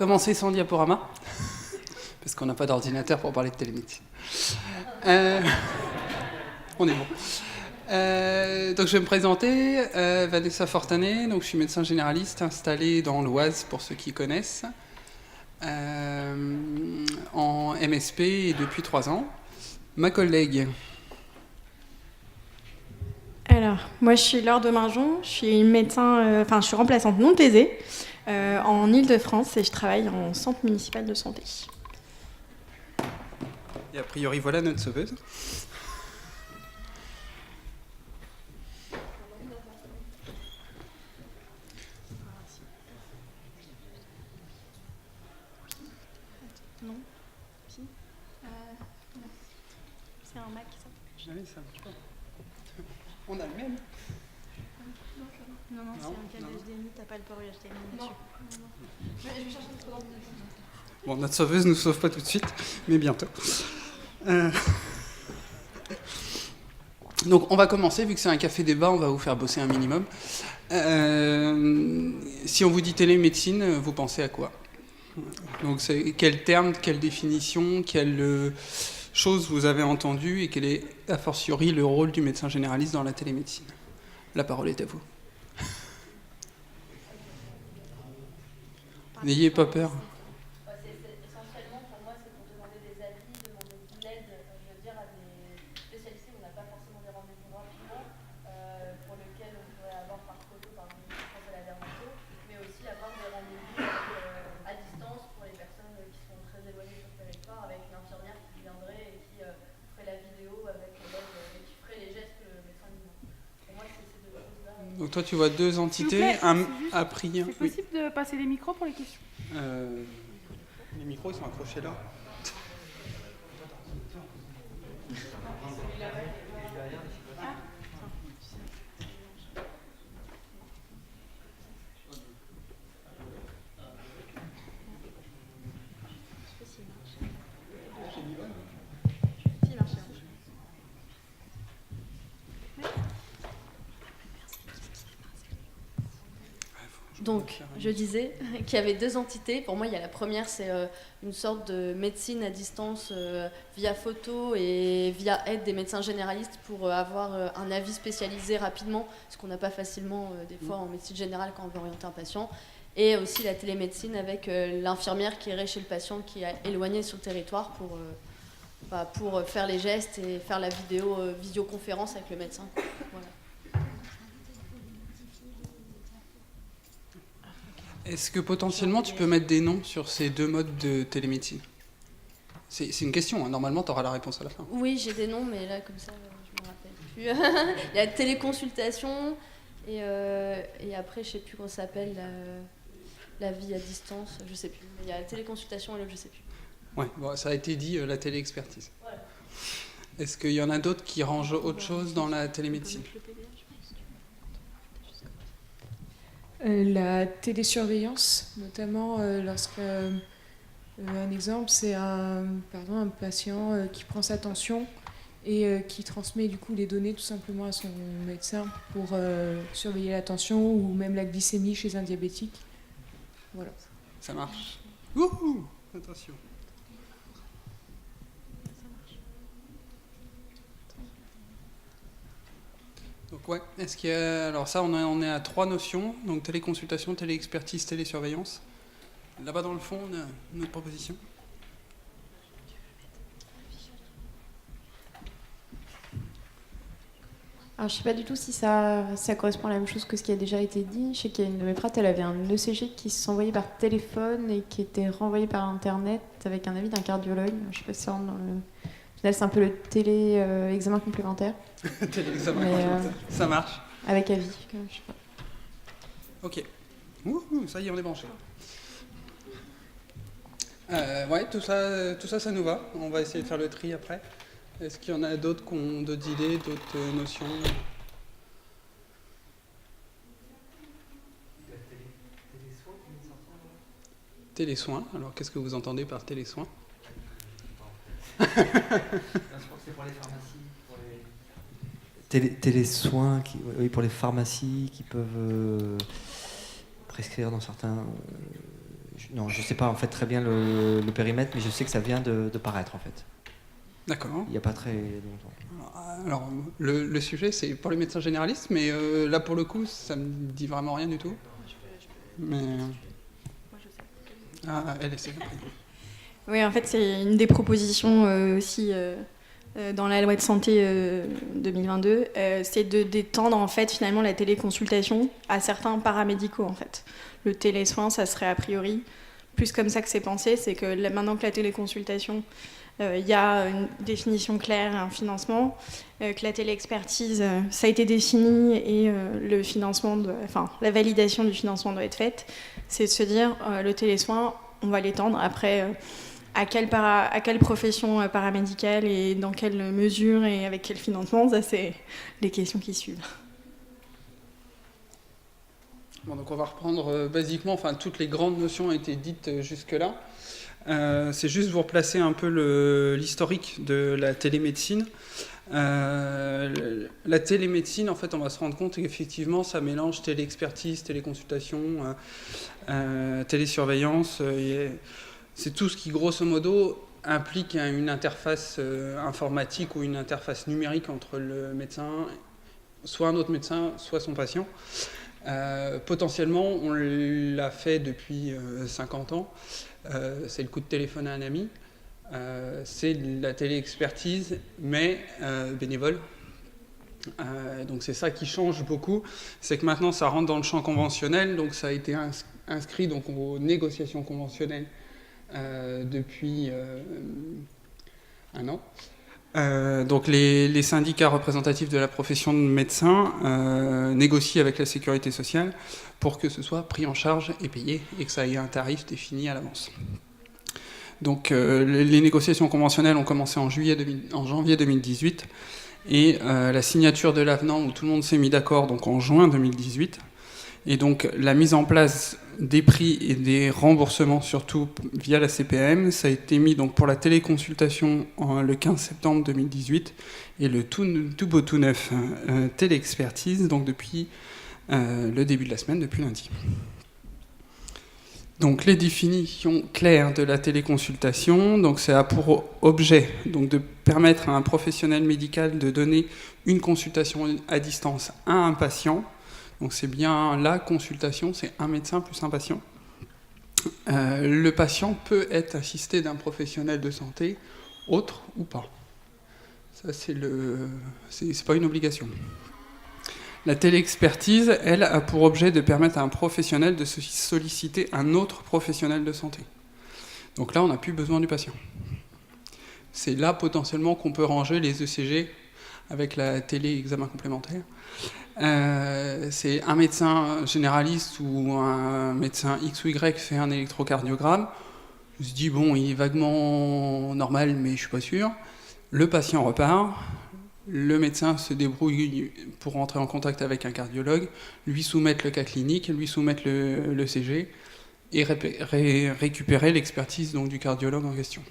commencer sans diaporama, parce qu'on n'a pas d'ordinateur pour parler de télémédecine. On est bon. Donc je vais me présenter, Vanessa Fortanet, donc je suis médecin généraliste installé dans l'Oise pour ceux qui connaissent, en MSP et depuis 3 ans. Ma collègue. Alors, moi je suis Laure de Marjon, je suis médecin, je suis remplaçante non thésée en Île-de-France et je travaille en centre municipal de santé. Et a priori, voilà notre sauveuse. Non. Si. C'est un Mac, ça. Jamais ça marche pas. On a le même. Non, c'est un câble HDMI, t'as pas le port HDMI dessus. Non. Je vais chercher notre ordinateur. Bon, notre sauveuse ne nous sauve pas tout de suite, mais bientôt. Donc on va commencer, vu que c'est un café débat, on va vous faire bosser un minimum. Si on vous dit télémédecine, vous pensez à quoi? Donc c'est quel terme, quelle définition, quelle chose vous avez entendu et quel est a fortiori le rôle du médecin généraliste dans la télémédecine? La parole est à vous. N'ayez pas peur. Essentiellement, pour moi, c'est pour demander des avis, demander de l'aide, à des spécialistes où on n'a pas forcément des rendez-vous rapidement, pour lesquels on pourrait avoir par photo, par exemple, je pense à la dermato, mais aussi avoir des rendez-vous à distance pour les personnes qui sont très éloignées sur le territoire, avec une infirmière qui viendrait et qui ferait la vidéo avec l'aide et qui ferait les gestes que le médecin lui demande. Pour moi, c'est ces deux choses-là. Donc toi tu vois deux entités, a priori. C'est possible de passer les micros pour les questions? Les micros ils sont accrochés là. Donc, je disais qu'il y avait deux entités. Pour moi, il y a la première, c'est une sorte de médecine à distance via photo et via aide des médecins généralistes pour avoir un avis spécialisé rapidement, ce qu'on n'a pas facilement des fois en médecine générale quand on veut orienter un patient. Et aussi la télémédecine avec l'infirmière qui irait chez le patient qui est éloigné sur le territoire pour faire les gestes et faire la visioconférence avec le médecin. Voilà. Est-ce que potentiellement tu peux mettre des noms sur ces deux modes de télémédecine? C'est une question, hein. Normalement tu auras la réponse à la fin. Oui, j'ai des noms, mais là comme ça, je me rappelle plus. Il y a téléconsultation et après, je sais plus comment ça s'appelle, la vie à distance, je sais plus. Il y a la téléconsultation et l'autre, je sais plus. Ouais, bon, ça a été dit, la téléexpertise. Voilà. Est-ce qu'il y en a d'autres qui rangent autre chose dans la télémédecine? La télésurveillance, notamment lorsque, un exemple, c'est un patient qui prend sa tension et qui transmet du coup les données tout simplement à son médecin pour surveiller la tension ou même la glycémie chez un diabétique. Voilà. Ça marche. Wouhou! Attention. Donc ouais, est-ce qu'il y a... Alors ça, on est à 3 notions, donc téléconsultation, téléexpertise, télésurveillance. Là-bas dans le fond, on a une autre proposition. Alors, je ne sais pas du tout si ça correspond à la même chose que ce qui a déjà été dit. Je sais qu'il y a une de mes prates, elle avait un ECG qui s'envoyait par téléphone et qui était renvoyé par Internet avec un avis d'un cardiologue. Je ne sais pas si ça rentre dans le... Au final, c'est un peu le télé-examen complémentaire. Téléexamen complémentaire. Ça marche. Avec avis, je sais pas. Ok. Wouhou, ça y est, on est branché. Ouais, tout ça, ça nous va. On va essayer de faire le tri après. Est-ce qu'il y en a d'autres qui ont d'autres idées, d'autres notions? Télésoins. Alors, qu'est-ce que vous entendez par télésoins? Je crois que c'est pour les pharmacies. Télésoins, oui, pour les pharmacies qui peuvent prescrire dans certains Non, je ne sais pas en fait très bien le périmètre, mais je sais que ça vient de paraître en fait. D'accord. Il n'y a pas très longtemps. Alors, le sujet, c'est pour les médecins généralistes, mais là, pour le coup, ça me dit vraiment rien du tout. Mais... Ah, elle essaie. Oui, en fait, c'est une des propositions aussi dans la loi de santé 2022, c'est d'étendre en fait finalement la téléconsultation à certains paramédicaux en fait. Le télésoin, ça serait a priori plus comme ça que c'est pensé, c'est que maintenant que la téléconsultation, il y a une définition claire, un financement, que la téléexpertise, ça a été défini et le financement, la validation du financement doit être faite. C'est de se dire le télésoin, on va l'étendre après. À quelle profession paramédicale et dans quelle mesure et avec quel financement, ça c'est les questions qui suivent. Bon, donc on va reprendre basiquement, enfin toutes les grandes notions ont été dites jusque-là. C'est juste vous replacer un peu l'historique de la télémédecine. La télémédecine, en fait, on va se rendre compte qu'effectivement, ça mélange téléexpertise, téléconsultation, télésurveillance. C'est tout ce qui, grosso modo, implique une interface informatique ou une interface numérique entre le médecin, soit un autre médecin, soit son patient. Potentiellement, on l'a fait depuis 50 ans. C'est le coup de téléphone à un ami. C'est la téléexpertise, mais bénévole. Donc c'est ça qui change beaucoup. C'est que maintenant, ça rentre dans le champ conventionnel. Donc ça a été inscrit donc, aux négociations conventionnelles depuis un an. Donc les syndicats représentatifs de la profession de médecin négocient avec la sécurité sociale pour que ce soit pris en charge et payé et que ça ait un tarif défini à l'avance. Donc les négociations conventionnelles ont commencé en janvier 2018 et la signature de l'avenant où tout le monde s'est mis d'accord donc en juin 2018. Et donc la mise en place des prix et des remboursements, surtout via la CPAM, ça a été mis donc pour la téléconsultation le 15 septembre 2018 et le tout beau tout neuf téléexpertise, donc depuis le début de la semaine, depuis lundi. Donc les définitions claires de la téléconsultation, donc ça a pour objet donc de permettre à un professionnel médical de donner une consultation à distance à un patient. Donc c'est bien la consultation, c'est un médecin plus un patient. Le patient peut être assisté d'un professionnel de santé, autre ou pas. Ça c'est pas une obligation. La téléexpertise, elle, a pour objet de permettre à un professionnel de solliciter un autre professionnel de santé. Donc là, on n'a plus besoin du patient. C'est là potentiellement qu'on peut ranger les ECG avec la télé-examen complémentaire. C'est un médecin généraliste ou un médecin X ou Y fait un électrocardiogramme. Je me suis dit, bon, il est vaguement normal, mais je ne suis pas sûr. Le patient repart. Le médecin se débrouille pour rentrer en contact avec un cardiologue, lui soumettre le cas clinique, lui soumettre le CG et récupérer l'expertise donc, du cardiologue en question.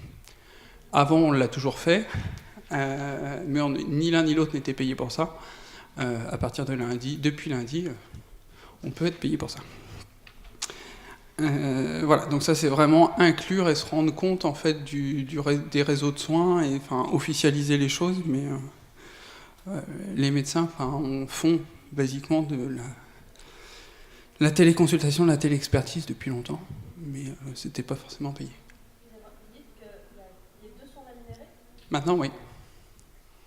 Avant, on l'a toujours fait, mais ni l'un ni l'autre n'était payé pour ça. À partir de lundi, depuis lundi, on peut être payé pour ça. Voilà, donc ça c'est vraiment inclure et se rendre compte en fait des réseaux de soins et enfin officialiser les choses, mais les médecins font basiquement de la téléconsultation, de la téléexpertise depuis longtemps, mais c'était pas forcément payé. Vous dites que les deux sont rémunérés ? Maintenant, oui.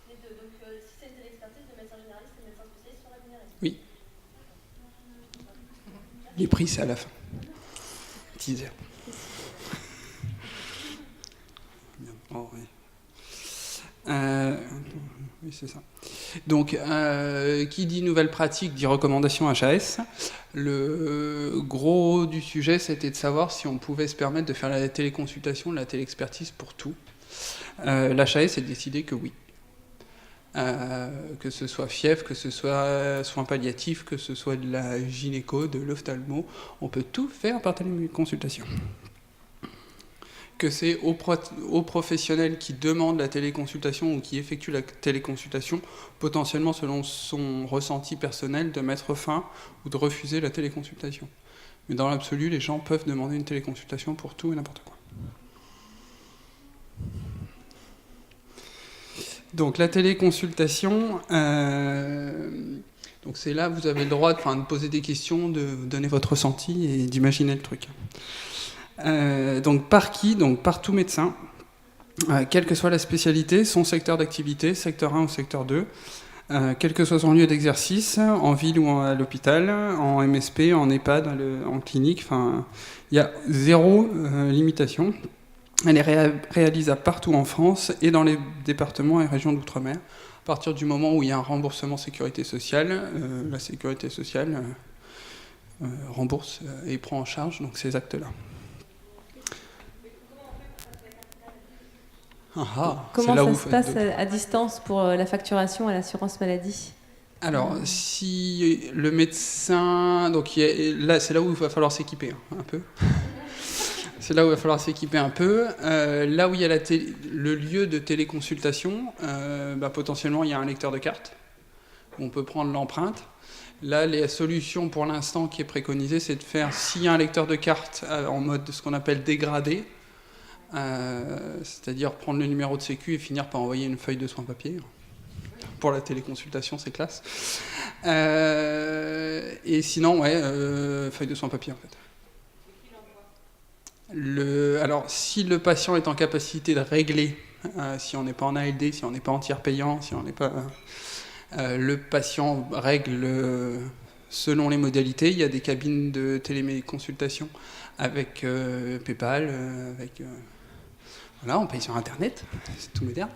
Les deux. Donc si c'est une téléexpertise, le médecin généraliste et le médecin spécialiste sont rémunérés ? Oui. Les prix, c'est à la fin. Teaser. Oh, oui. Oui, c'est ça. Donc, qui dit nouvelle pratique dit recommandation HAS. Le gros du sujet, c'était de savoir si on pouvait se permettre de faire la téléconsultation, la téléexpertise pour tout. L'HAS a décidé que oui. Que ce soit fièvre, que ce soit soins palliatifs, que ce soit de la gynéco, de l'ophtalmo, on peut tout faire par téléconsultation. Que c'est aux professionnels qui demandent la téléconsultation ou qui effectuent la téléconsultation, potentiellement selon son ressenti personnel, de mettre fin ou de refuser la téléconsultation. Mais dans l'absolu, les gens peuvent demander une téléconsultation pour tout et n'importe quoi. Donc la téléconsultation, donc c'est là vous avez le droit de poser des questions, de donner votre ressenti et d'imaginer le truc. Donc par qui? Donc par tout médecin, quelle que soit la spécialité, son secteur d'activité, secteur 1 ou secteur 2, quel que soit son lieu d'exercice, en ville ou à l'hôpital, en MSP, en EHPAD, en clinique, il y a zéro limitation. Elle est réalisable partout en France et dans les départements et régions d'outre-mer. À partir du moment où il y a un remboursement sécurité sociale, la sécurité sociale rembourse et prend en charge donc, ces actes-là. Comment ça se passe à distance pour la facturation à l'assurance maladie? Alors, si le médecin... Donc là, c'est là où il va falloir s'équiper un peu. C'est là où il va falloir s'équiper un peu. Là où il y a le lieu de téléconsultation, potentiellement, il y a un lecteur de carte. On peut prendre l'empreinte. Là, la solution pour l'instant qui est préconisée, c'est de faire, s'il y a un lecteur de carte en mode ce qu'on appelle dégradé, c'est-à-dire prendre le numéro de sécu et finir par envoyer une feuille de soins papier. Pour la téléconsultation, c'est classe. Et sinon, feuille de soins papier en fait. Alors, si le patient est en capacité de régler, si on n'est pas en ALD, si on n'est pas en tiers payant, si on n'est pas... le patient règle selon les modalités. Il y a des cabines de téléconsultation avec PayPal, voilà, on paye sur Internet, c'est tout moderne.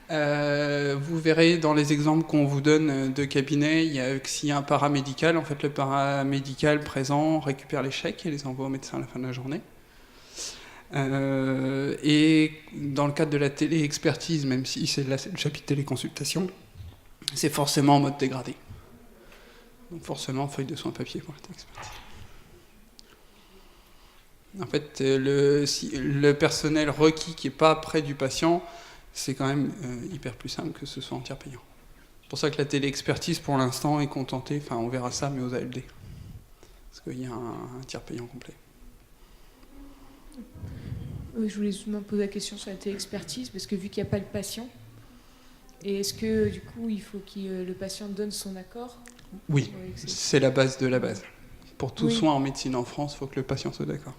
Vous verrez dans les exemples qu'on vous donne de cabinets, s'il y a un paramédical, en fait le paramédical présent récupère les chèques et les envoie au médecin à la fin de la journée. Et dans le cadre de la télé-expertise, même si c'est le chapitre téléconsultation, c'est forcément en mode dégradé. Donc forcément, feuille de soins papier pour la télé-expertise. En fait, le personnel requis qui n'est pas près du patient, c'est quand même hyper plus simple que ce soit en tiers payant. C'est pour ça que la télé-expertise, pour l'instant, est contentée, on verra ça, mais aux ALD. Parce qu'il y a un tiers payant complet. Oui, je voulais justement poser la question sur la télé-expertise, parce que vu qu'il n'y a pas le patient, et est-ce que du coup il faut que le patient donne son accord? Oui, c'est la base de la base. Pour tout soin en médecine en France, il faut que le patient soit d'accord.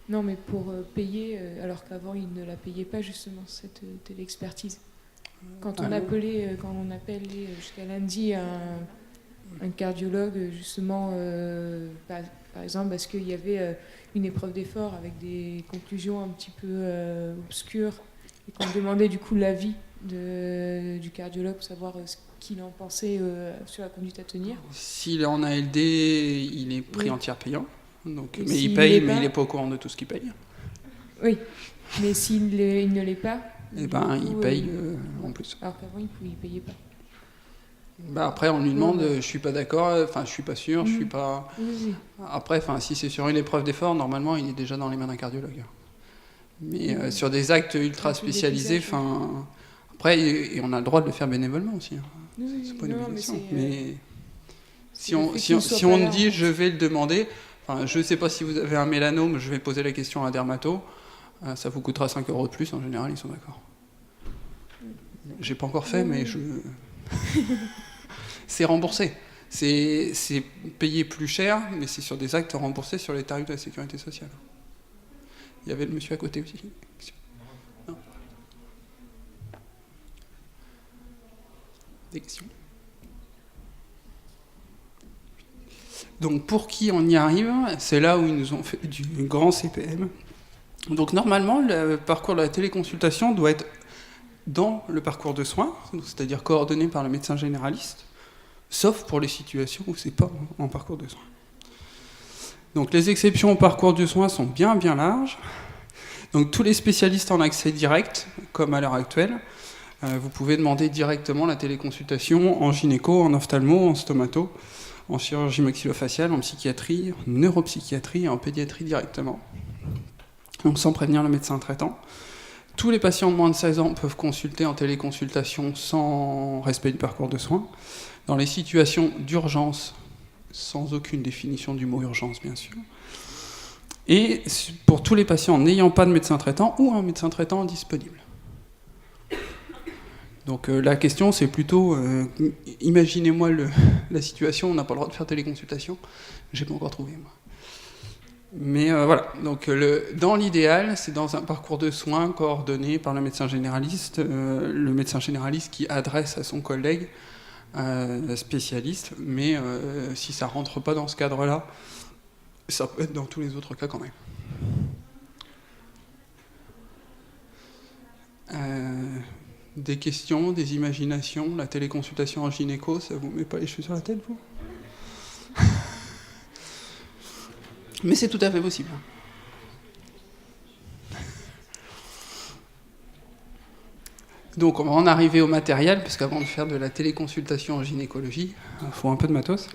Non, mais pour payer, alors qu'avant il ne la payait pas justement cette télé-expertise. Quand on appelait jusqu'à lundi un cardiologue justement, par exemple, parce qu'il y avait une épreuve d'effort avec des conclusions un petit peu obscures et qu'on demandait du coup l'avis du cardiologue pour savoir ce qu'il en pensait sur la conduite à tenir. S'il est en ALD, il est pris en tiers payant. Donc, mais il paye, mais il n'est pas au courant de tout ce qu'il paye. Oui, mais s'il ne l'est pas, il paye en plus. Alors qu'avant, il ne payait pas. Après, on lui demande, je suis pas d'accord, je suis pas sûr, je suis pas... Après, si c'est sur une épreuve d'effort, normalement, il est déjà dans les mains d'un cardiologue. Mais sur des actes ultra spécialisés, après, et on a le droit de le faire bénévolement aussi. C'est pas une obligation. Mais si on me dit, je vais le demander, je ne sais pas si vous avez un mélanome, je vais poser la question à un dermato, ça vous coûtera 5 € de plus, en général, ils sont d'accord. J'ai pas encore fait, mais c'est remboursé. C'est payé plus cher, mais c'est sur des actes remboursés sur les tarifs de la sécurité sociale. Il y avait le monsieur à côté aussi. Non. Des questions? Donc pour qui on y arrive, c'est là où ils nous ont fait du grand CPM. Donc normalement, le parcours de la téléconsultation doit être dans le parcours de soins, c'est-à-dire coordonné par le médecin généraliste, sauf pour les situations où c'est pas en parcours de soins. Donc les exceptions au parcours de soins sont bien larges. Donc tous les spécialistes en accès direct, comme à l'heure actuelle, vous pouvez demander directement la téléconsultation en gynéco, en ophtalmo, en stomato, en chirurgie maxillofaciale, en psychiatrie, en neuropsychiatrie et en pédiatrie directement. Donc sans prévenir le médecin traitant. Tous les patients de moins de 16 ans peuvent consulter en téléconsultation sans respect du parcours de soins. Dans les situations d'urgence, sans aucune définition du mot urgence bien sûr, et pour tous les patients n'ayant pas de médecin traitant ou un médecin traitant disponible. Donc la question, c'est plutôt, imaginez-moi la situation, on n'a pas le droit de faire téléconsultation, j'ai pas encore trouvé, moi. Mais voilà, donc dans l'idéal, c'est dans un parcours de soins coordonné par le médecin généraliste qui adresse à son collègue spécialiste, mais si ça rentre pas dans ce cadre-là, ça peut être dans tous les autres cas quand même. Des questions, des imaginations, la téléconsultation en gynéco, ça vous met pas les cheveux sur la tête, vous? Mais c'est tout à fait possible. Donc on va en arriver au matériel, parce qu'avant de faire de la téléconsultation en gynécologie, il faut un peu de matos.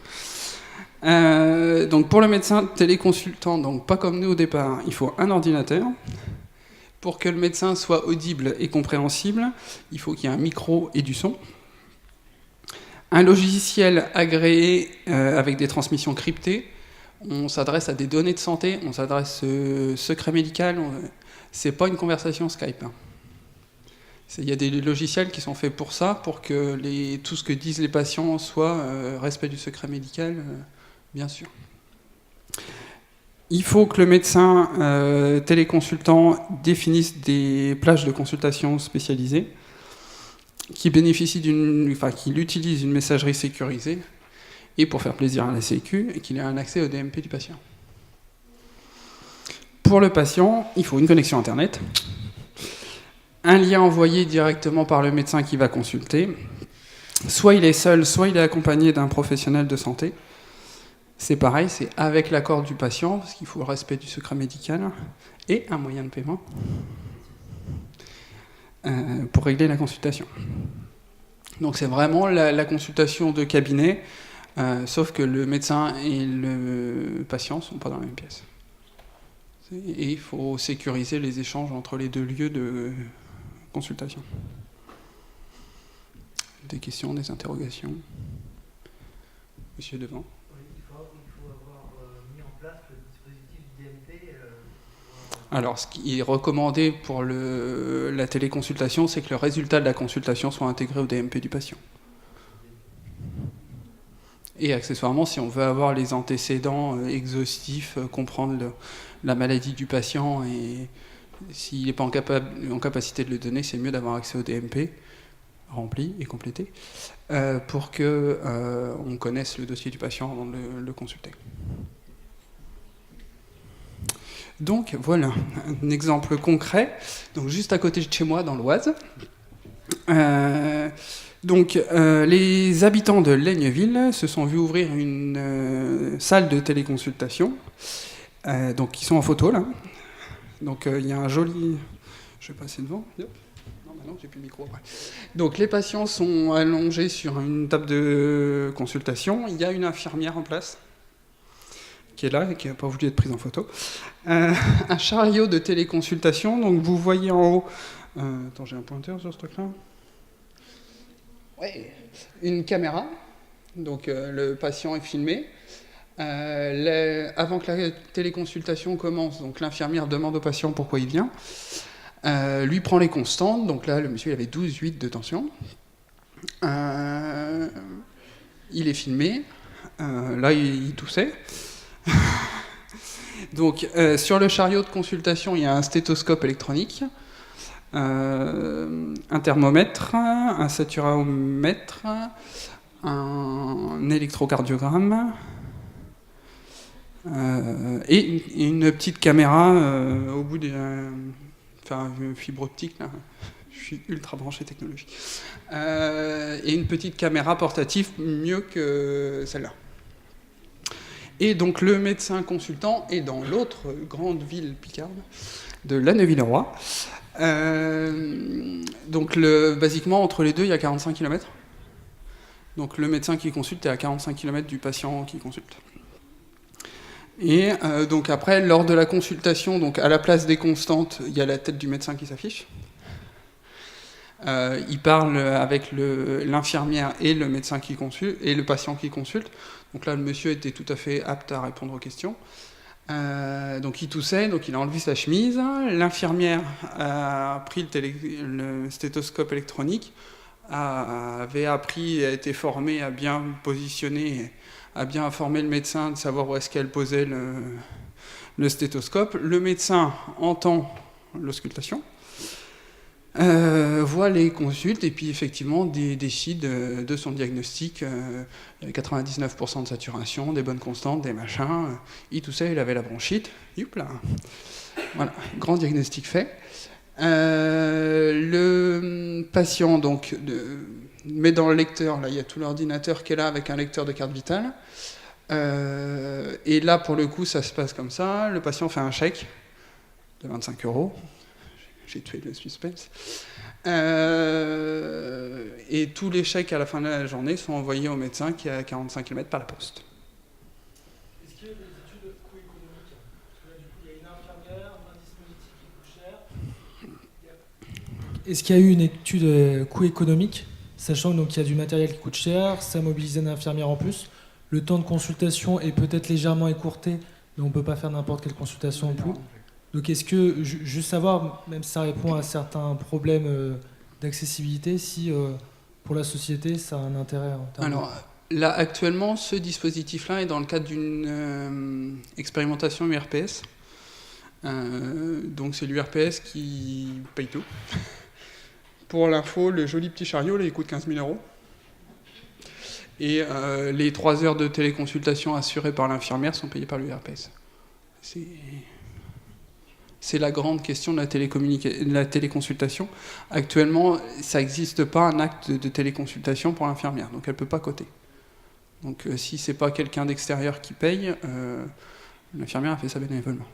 Donc pour le médecin téléconsultant, donc pas comme nous au départ, il faut un ordinateur. Pour que le médecin soit audible et compréhensible, il faut qu'il y ait un micro et du son. Un logiciel agréé avec des transmissions cryptées. On s'adresse à des données de santé, on s'adresse secret médical. C'est pas une conversation Skype. Il y a des logiciels qui sont faits pour ça, pour que tout ce que disent les patients soit respect du secret médical, bien sûr. Il faut que le médecin téléconsultant définisse des plages de consultation spécialisées qui qu'il utilise une messagerie sécurisée et pour faire plaisir à la Sécu, qu'il ait un accès au DMP du patient. Pour le patient, il faut une connexion Internet, un lien envoyé directement par le médecin qui va consulter. Soit il est seul, soit il est accompagné d'un professionnel de santé. C'est pareil, c'est avec l'accord du patient, parce qu'il faut le respect du secret médical, et un moyen de paiement pour régler la consultation. Donc c'est vraiment la consultation de cabinet, sauf que le médecin et le patient ne sont pas dans la même pièce. Et il faut sécuriser les échanges entre les deux lieux de consultation. Des questions, des interrogations? Monsieur devant. Alors, ce qui est recommandé pour la téléconsultation, c'est que le résultat de la consultation soit intégré au DMP du patient. Et accessoirement, si on veut avoir les antécédents exhaustifs, comprendre la maladie du patient, et s'il n'est pas en capacité de le donner, c'est mieux d'avoir accès au DMP, rempli et complété, pour qu'on connaisse le dossier du patient avant de le consulter. Donc voilà, un exemple concret, donc juste à côté de chez moi, dans l'Oise. Les habitants de Laigneville se sont vus ouvrir une salle de téléconsultation, qui sont en photo là. Donc il y a un joli... Je vais passer devant. Non, j'ai plus le micro. Donc les patients sont allongés sur une table de consultation. Il y a une infirmière en place qui est là et qui n'a pas voulu être prise en photo. Un chariot de téléconsultation. Donc vous voyez en haut... attends, j'ai un pointeur sur ce truc-là. Ouais. Une caméra. Donc le patient est filmé. Avant que la téléconsultation commence, donc l'infirmière demande au patient pourquoi il vient. Lui prend les constantes. Donc là, le monsieur il avait 12,8 de tension. Il est filmé. Là, il toussait. Donc, sur le chariot de consultation, il y a un stéthoscope électronique, un thermomètre, un saturomètre, un électrocardiogramme et une petite caméra au bout une fibre optique, là. Je suis ultra branché technologie. Et une petite caméra portative mieux que celle-là. Et donc le médecin consultant est dans l'autre grande ville picarde de Lanneville-le-Roi. Basiquement, entre les deux, il y a 45 km. Donc le médecin qui consulte est à 45 km du patient qui consulte. Et donc après, lors de la consultation, donc à la place des constantes, il y a la tête du médecin qui s'affiche. Il parle avec l'infirmière et le médecin qui consulte, et le patient qui consulte. Donc là, le monsieur était tout à fait apte à répondre aux questions. Donc il toussait, donc il a enlevé sa chemise. L'infirmière a pris le stéthoscope électronique, avait appris, a été formée à bien positionner, à bien informer le médecin de savoir où est-ce qu'elle posait le stéthoscope. Le médecin entend l'auscultation, voit les consultes et puis effectivement décide de son diagnostic. Il y avait 99% de saturation, des bonnes constantes, des machins. Tout ça, il avait la bronchite. Youpla. Voilà, grand diagnostic fait. Le patient donc met dans le lecteur, là il y a tout l'ordinateur qui est là avec un lecteur de carte vitale. Et là pour le coup ça se passe comme ça. Le patient fait un chèque de 25 €. J'ai tué le suspense. Et tous les chèques à la fin de la journée sont envoyés au médecin qui est à 45 km par la poste. Est-ce qu'il y a des études coût économiques? Parce que là, du coup, il y a une infirmière, un dispositif qui coûte cher. Est-ce qu'il y a eu une étude coût économique, sachant qu'il y a du matériel qui coûte cher, ça mobilise une infirmière en plus, le temps de consultation est peut-être légèrement écourté, mais on ne peut pas faire n'importe quelle consultation non plus. Donc est-ce que, juste savoir, même si ça répond à certains problèmes d'accessibilité, si pour la société ça a un intérêt en termes Alors là actuellement ce dispositif-là est dans le cadre d'une expérimentation URPS. Donc c'est l'URPS qui paye tout. Pour l'info, le joli petit chariot là, il coûte 15 000 €. Et les 3 heures de téléconsultation assurées par l'infirmière sont payées par l'URPS. C'est la grande question de la téléconsultation. Actuellement, ça n'existe pas un acte de téléconsultation pour l'infirmière, donc elle ne peut pas coter. Donc si ce n'est pas quelqu'un d'extérieur qui paye, l'infirmière a fait ça bénévolement,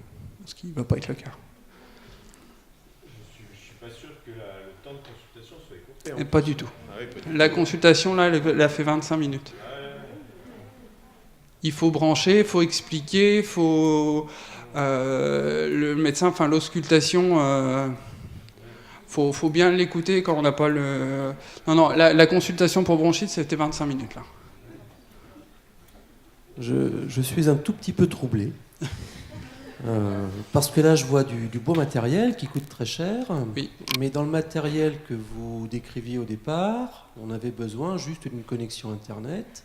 ce qui ne va pas être le cas. Je ne suis pas sûr que le temps de consultation soit écourté. Pas du tout. Ah oui, pas du La tout. consultation, là, elle a fait 25 minutes. Il faut brancher, il faut expliquer, il faut... le médecin, enfin l'auscultation, faut bien l'écouter quand on n'a pas le... Non, la consultation pour bronchite, c'était 25 minutes, là. Je suis un tout petit peu troublé. Parce que là, je vois du beau matériel qui coûte très cher. Oui. Mais dans le matériel que vous décriviez au départ, on avait besoin juste d'une connexion Internet,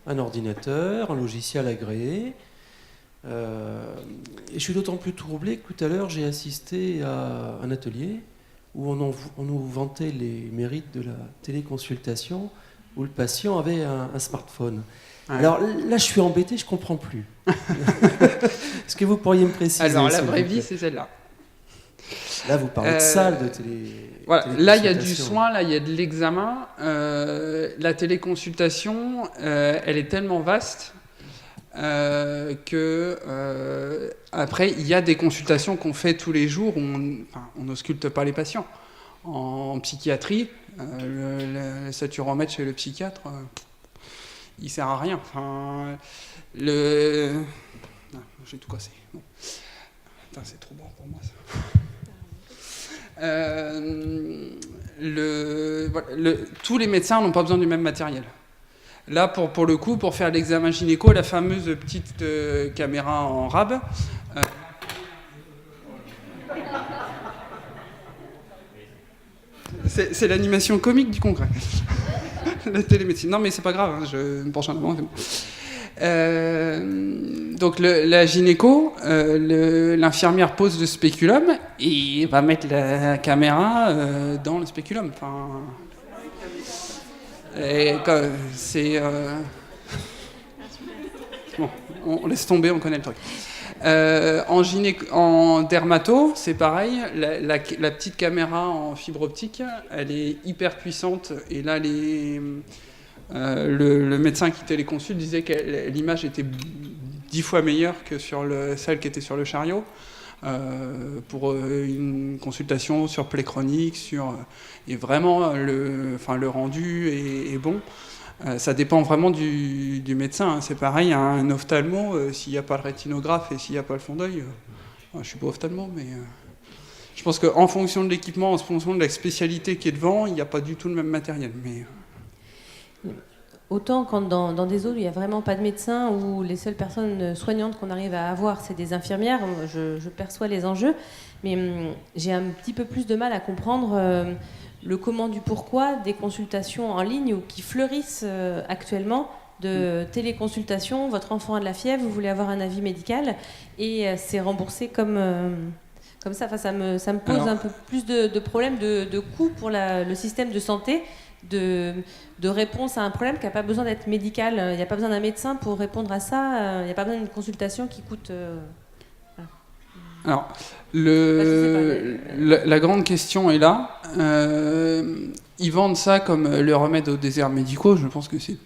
un ordinateur, un logiciel agréé. Et je suis d'autant plus troublé que tout à l'heure, j'ai assisté à un atelier où on nous vantait les mérites de la téléconsultation, où le patient avait un smartphone. Ouais. Alors là, je suis embêté, je ne comprends plus. Est-ce que vous pourriez me préciser? Alors, la vraie vie, c'est celle-là. Là, vous parlez de salle de télé. Voilà. Là, il y a du soin, là, il y a de l'examen. La téléconsultation, elle est tellement vaste que après, il y a des consultations qu'on fait tous les jours où on n'ausculte pas les patients. En psychiatrie, le saturomètre chez le psychiatre, il sert à rien. Enfin, j'ai tout cassé. Bon. Putain, c'est trop bon pour moi ça. Tous les médecins n'ont pas besoin du même matériel. Là, pour le coup, pour faire l'examen gynéco, la fameuse petite caméra en rab. C'est l'animation comique du congrès. La télémédecine. Non, mais c'est pas grave, hein, je me penche en avant. Donc la gynéco, l'infirmière pose le spéculum et va mettre la caméra dans le spéculum. Enfin, c'est bon, on laisse tomber, on connaît le truc. En dermato, c'est pareil. La petite caméra en fibre optique, elle est hyper puissante. Et là, le médecin qui téléconsulte disait que l'image était 10 fois meilleure que sur celle qui était sur le chariot. Pour une consultation sur plaie chronique, et vraiment le rendu est bon. Ça dépend vraiment du médecin. Hein. C'est pareil, un ophtalmo, s'il n'y a pas le rétinographe et s'il n'y a pas le fond d'œil, je ne suis pas ophtalmo, mais je pense qu'en fonction de l'équipement, en fonction de la spécialité qui est devant, il n'y a pas du tout le même matériel. Mais... autant quand dans des zones où il n'y a vraiment pas de médecin, où les seules personnes soignantes qu'on arrive à avoir, c'est des infirmières, je perçois les enjeux, mais j'ai un petit peu plus de mal à comprendre le comment du pourquoi des consultations en ligne qui fleurissent actuellement, de téléconsultation, votre enfant a de la fièvre, vous voulez avoir un avis médical, et c'est remboursé comme ça. Enfin, ça me pose un peu plus de problèmes de coût pour le système de santé, de réponse à un problème qui n'a pas besoin d'être médical. Il n'y a pas besoin d'un médecin pour répondre à ça. Il n'y a pas besoin d'une consultation qui coûte... Alors, la grande question est là. Ils vendent ça comme le remède aux déserts médicaux. Je pense que c'est...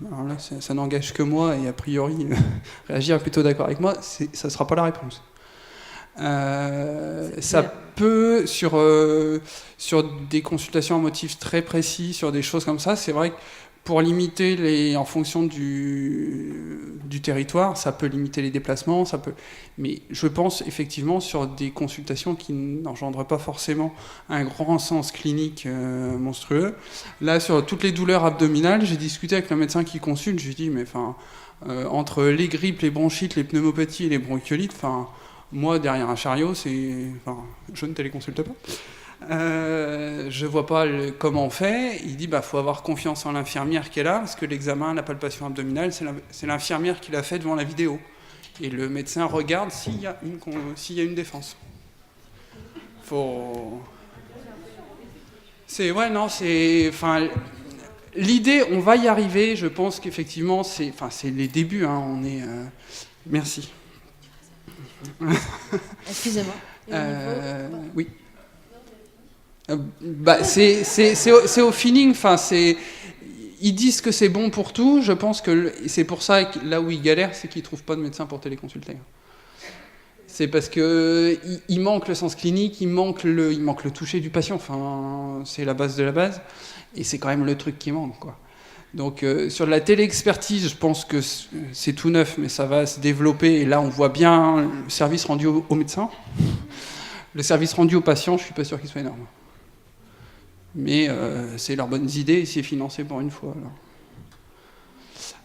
Alors là, ça n'engage que moi, et a priori, réagir est plutôt d'accord avec moi. Ça ne sera pas la réponse. Ça peut, sur des consultations à motifs très précis, sur des choses comme ça, c'est vrai que pour limiter en fonction du territoire, ça peut limiter les déplacements, mais je pense effectivement sur des consultations qui n'engendrent pas forcément un grand sens clinique monstrueux. Là, sur toutes les douleurs abdominales, j'ai discuté avec le médecin qui consulte, je lui ai dit, mais entre les grippes, les bronchites, les pneumopathies et les bronchiolites, moi, derrière un chariot, je ne téléconsulte pas. Je vois pas comment on fait. Il dit faut avoir confiance en l'infirmière qui est là, parce que l'examen, la palpation abdominale, c'est l'infirmière qui l'a fait devant la vidéo. Et le médecin regarde s'il y a une défense. L'idée, on va y arriver. Je pense qu'effectivement, c'est les débuts. Merci. Excusez-moi. Oui. C'est au feeling. Ils disent que c'est bon pour tout. Je pense que c'est pour ça que là où ils galèrent, c'est qu'ils trouvent pas de médecin pour téléconsulter. C'est parce que il manque le sens clinique, il manque le toucher du patient. C'est la base de la base, et c'est quand même le truc qui manque, quoi. Donc sur la télé-expertise, je pense que c'est tout neuf, mais ça va se développer. Et là, on voit bien le service rendu aux médecins. Le service rendu aux patients, je suis pas sûr qu'il soit énorme. Mais c'est leurs bonnes idées et c'est financé pour une fois.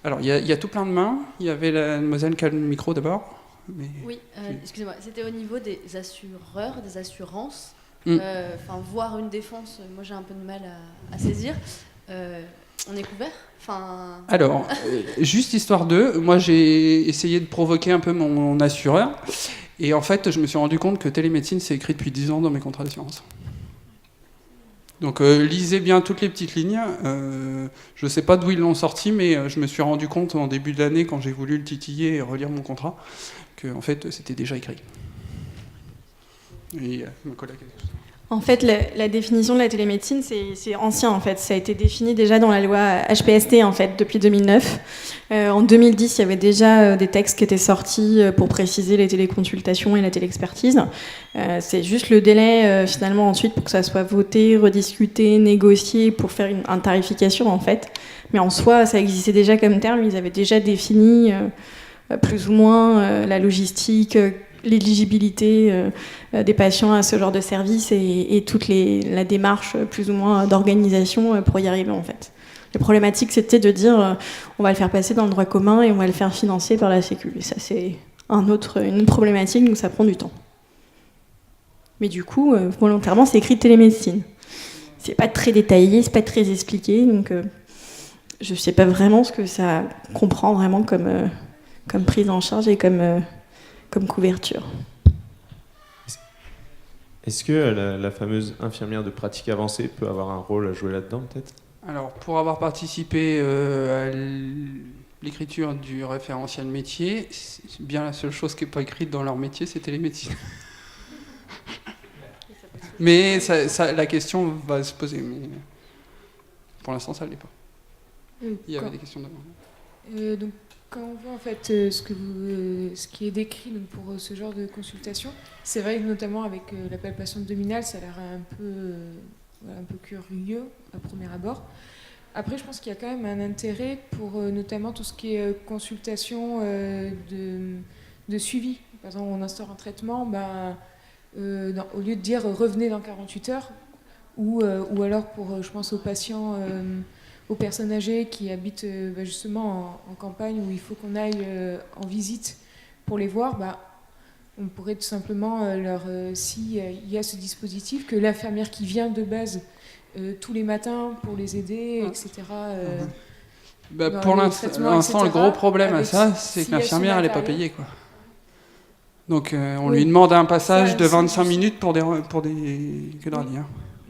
Alors il y a tout plein de mains. Il y avait la demoiselle qui a le micro d'abord. Oui, excusez-moi, c'était au niveau des assureurs, des assurances. Voir une défense, moi j'ai un peu de mal à saisir. On est couvert ? Alors, juste histoire moi j'ai essayé de provoquer un peu mon assureur, et en fait je me suis rendu compte que télémédecine c'est écrit depuis 10 ans dans mes contrats d'assurance. Donc lisez bien toutes les petites lignes. Je ne sais pas d'où ils l'ont sorti, mais je me suis rendu compte en début d'année, quand j'ai voulu le titiller et relire mon contrat, que en fait c'était déjà écrit. Et ma collègue... En fait, la définition de la télémédecine, c'est ancien, en fait. Ça a été défini déjà dans la loi HPST, en fait, depuis 2009. En 2010, il y avait déjà des textes qui étaient sortis pour préciser les téléconsultations et la téléexpertise. C'est juste le délai, finalement, ensuite, pour que ça soit voté, rediscuté, négocié, pour faire une tarification, en fait. Mais en soi, ça existait déjà comme terme. Ils avaient déjà défini plus ou moins la logistique, l'éligibilité des patients à ce genre de service et toute la démarche plus ou moins d'organisation pour y arriver, en fait. Les problématiques, c'était de dire on va le faire passer dans le droit commun et on va le faire financer par la Sécu. Et ça, c'est une autre problématique, donc ça prend du temps. Mais du coup, volontairement, c'est écrit télémédecine. C'est pas très détaillé, c'est pas très expliqué, donc je sais pas vraiment ce que ça comprend vraiment comme prise en charge et comme couverture. Est-ce que la fameuse infirmière de pratique avancée peut avoir un rôle à jouer là-dedans, peut-être ? Alors, pour avoir participé à l'écriture du référentiel métier, c'est bien la seule chose qui n'est pas écrite dans leur métier, c'est télémédecine. Mais la question va se poser, mais pour l'instant, ça ne l'est pas. Il y avait des questions d'avant. Donc, quand on voit en fait ce qui est décrit donc, pour ce genre de consultation, c'est vrai que notamment avec la palpation abdominale, ça a l'air un peu curieux à premier abord. Après, je pense qu'il y a quand même un intérêt pour notamment tout ce qui est consultation de suivi. Par exemple, on instaure un traitement, au lieu de dire revenez dans 48 heures, ou alors pour, je pense aux patients aux personnes âgées qui habitent justement en campagne où il faut qu'on aille en visite pour les voir, on pourrait tout simplement s'il y a ce dispositif, que l'infirmière qui vient de base tous les matins pour les aider, etc. Pour l'instant, le gros problème à ça, c'est que l'infirmière, elle n'est pas payée, quoi. Donc on lui demande un passage de 25 minutes pour des que de dire.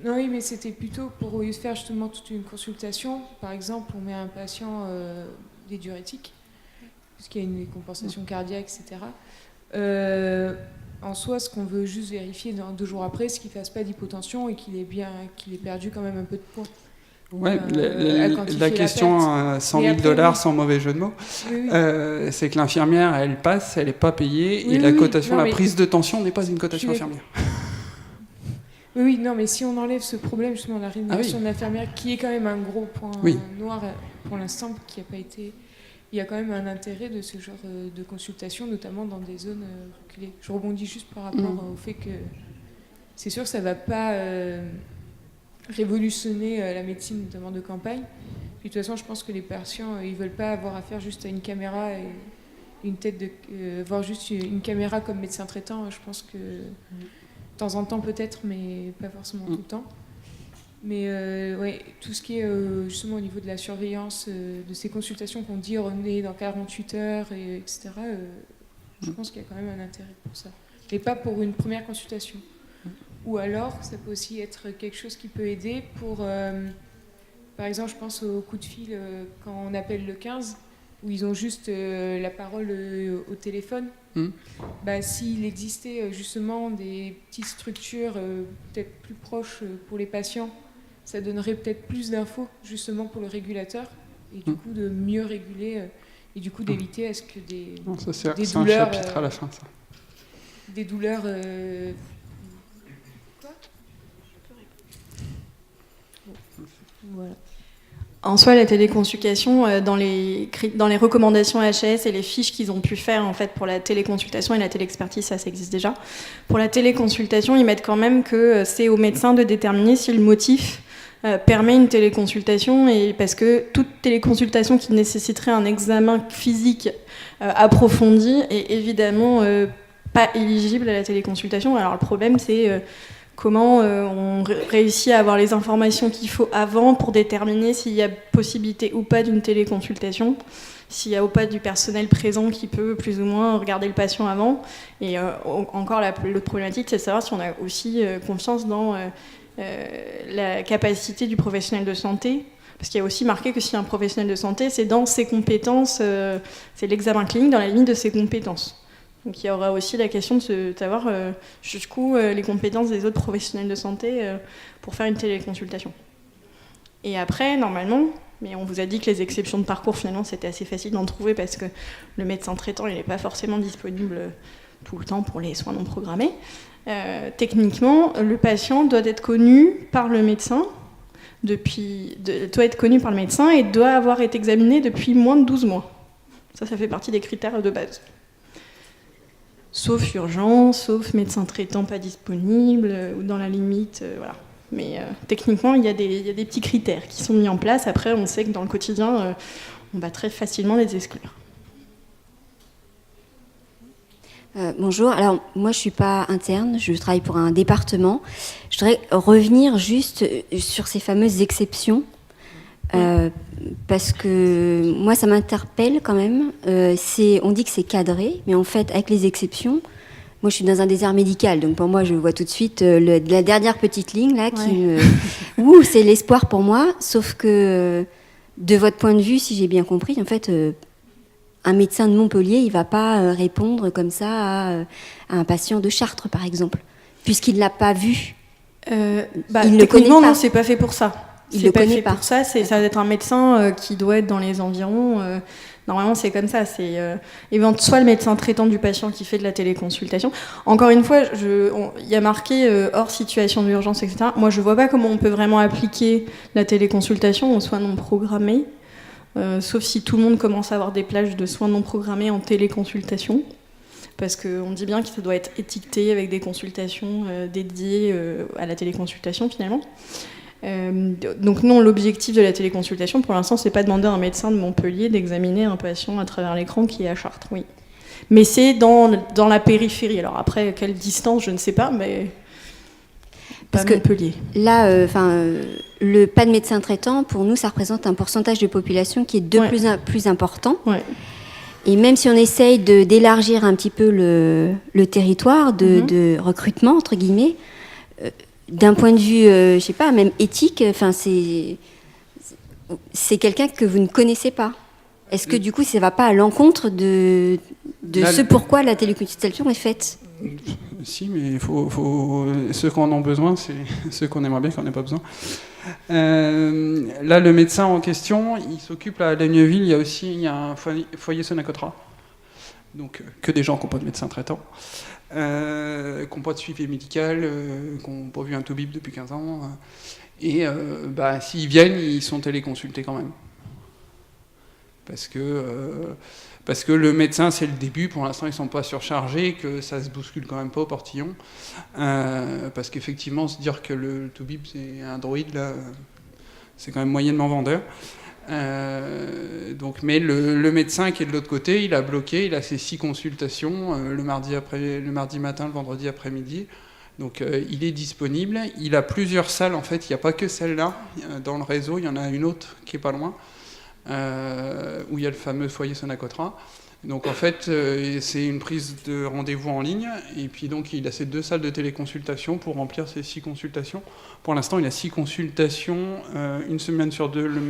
Non, oui, mais c'était plutôt pour faire justement toute une consultation. Par exemple, on met un patient des diurétiques, puisqu'il y a une décompensation cardiaque, etc. En soi, ce qu'on veut juste vérifier 2 jours après, c'est qu'il ne fasse pas d'hypotension et qu'il ait perdu quand même un peu de poids. Ouais, la question 100 000 $, sans mauvais jeu de mots, c'est que l'infirmière, elle passe, elle n'est pas payée, et la cotation, la prise de tension n'est pas une cotation infirmière. Oui, non, mais si on enlève ce problème, justement, la rémunération de l'infirmière, qui est quand même un gros point noir pour l'instant, qui n'a pas été... Il y a quand même un intérêt de ce genre de consultation, notamment dans des zones reculées. Je rebondis juste par rapport au fait que c'est sûr que ça ne va pas révolutionner la médecine, notamment de campagne. Puis, de toute façon, je pense que les patients, ils ne veulent pas avoir affaire juste à une caméra et une tête de... voir juste une caméra comme médecin traitant, je pense que... De temps en temps peut-être, mais pas forcément tout le temps. Mais tout ce qui est justement au niveau de la surveillance de ces consultations qu'on dit revenez dans 48 heures, etc., je pense qu'il y a quand même un intérêt pour ça. Mais pas pour une première consultation. Ou alors, ça peut aussi être quelque chose qui peut aider pour... par exemple, je pense au coup de fil quand on appelle le 15, où ils ont juste la parole au téléphone. S'il existait justement des petites structures peut-être plus proches pour les patients, ça donnerait peut-être plus d'infos justement pour le régulateur et du coup de mieux réguler et du coup d'éviter à ce que des douleurs... un chapitre à la fin, ça. Des douleurs... Voilà. En soi, la téléconsultation, dans les recommandations HS et les fiches qu'ils ont pu faire en fait, pour la téléconsultation et la téléexpertise, ça existe déjà. Pour la téléconsultation, ils mettent quand même que c'est au médecin de déterminer si le motif permet une téléconsultation, et parce que toute téléconsultation qui nécessiterait un examen physique approfondi est évidemment pas éligible à la téléconsultation. Alors le problème, c'est... comment on réussit à avoir les informations qu'il faut avant pour déterminer s'il y a possibilité ou pas d'une téléconsultation, s'il y a ou pas du personnel présent qui peut plus ou moins regarder le patient avant. Et encore, l'autre problématique, c'est de savoir si on a aussi confiance dans la capacité du professionnel de santé. Parce qu'il y a aussi marqué que si un professionnel de santé, c'est dans ses compétences, c'est l'examen clinique dans la limite de ses compétences. Donc il y aura aussi la question de savoir jusqu'où les compétences des autres professionnels de santé pour faire une téléconsultation. Et après, normalement, mais on vous a dit que les exceptions de parcours, finalement, c'était assez facile d'en trouver parce que le médecin traitant, il n'est pas forcément disponible tout le temps pour les soins non programmés. Techniquement, le patient doit être connu par le médecin, doit être connu par le médecin et doit avoir été examiné depuis moins de 12 mois. Ça fait partie des critères de base. Sauf urgence, sauf médecin traitant pas disponible, ou dans la limite, voilà. Mais techniquement, il y a des petits critères qui sont mis en place. Après, on sait que dans le quotidien, on va très facilement les exclure. Bonjour, alors moi je ne suis pas interne, je travaille pour un département. Je voudrais revenir juste sur ces fameuses exceptions. Parce que moi ça m'interpelle quand même, on dit que c'est cadré, mais en fait avec les exceptions, moi je suis dans un désert médical, donc pour moi je vois tout de suite la dernière petite ligne là c'est l'espoir pour moi, sauf que de votre point de vue, si j'ai bien compris, en fait un médecin de Montpellier il va pas répondre comme ça à un patient de Chartres par exemple, puisqu'il ne l'a pas vu. Techniquement non, c'est pas fait pour ça. Il le connaît pas. Pour ça, ça va être un médecin qui doit être dans les environs. Normalement, c'est comme ça. C'est soit le médecin traitant du patient qui fait de la téléconsultation. Encore une fois, il y a marqué hors situation d'urgence, etc. Moi, je vois pas comment on peut vraiment appliquer la téléconsultation aux soins non programmés, sauf si tout le monde commence à avoir des plages de soins non programmés en téléconsultation. Parce qu'on dit bien que ça doit être étiqueté avec des consultations dédiées à la téléconsultation, finalement. Donc non, l'objectif de la téléconsultation, pour l'instant, c'est pas demander à un médecin de Montpellier d'examiner un patient à travers l'écran qui est à Chartres, oui. Mais c'est dans la périphérie. Alors après, à quelle distance, je ne sais pas, mais parce pas Montpellier. Là, le pas de médecin traitant, pour nous, ça représente un pourcentage de population qui est plus important. Ouais. Et même si on essaye d'élargir un petit peu le territoire de recrutement, entre guillemets, d'un point de vue, je sais pas, même éthique, c'est quelqu'un que vous ne connaissez pas. Est-ce que du coup, ça ne va pas à l'encontre de ce pourquoi la téléconsultation est faite ? Si, mais ceux qui en ont besoin, c'est ceux qu'on aimerait bien qu'on n'ait pas besoin. Là, le médecin en question, il s'occupe à Laigneville, il y a un foyer Sonacotra, donc que des gens qui n'ont pas de médecin traitant, qui n'ont pas de suivi médical, qui n'ont pas vu un Toubib depuis 15 ans, et s'ils viennent, ils sont téléconsultés quand même. Parce que le médecin, c'est le début, pour l'instant ils ne sont pas surchargés, que ça se bouscule quand même pas au portillon. Parce qu'effectivement, se dire que le Toubib c'est un droïde, là, c'est quand même moyennement vendeur. Mais le médecin qui est de l'autre côté, il a bloqué, il a ses 6 consultations, le mardi matin, le vendredi après-midi. Donc il est disponible. Il a plusieurs salles, en fait, il n'y a pas que celle-là. Dans le réseau, il y en a une autre qui est pas loin. Où il y a le fameux foyer Sonacotra. Donc en fait, c'est une prise de rendez-vous en ligne, et puis donc il a ces 2 salles de téléconsultation pour remplir ces 6 consultations. Pour l'instant, il a 6 consultations, une semaine sur 2 le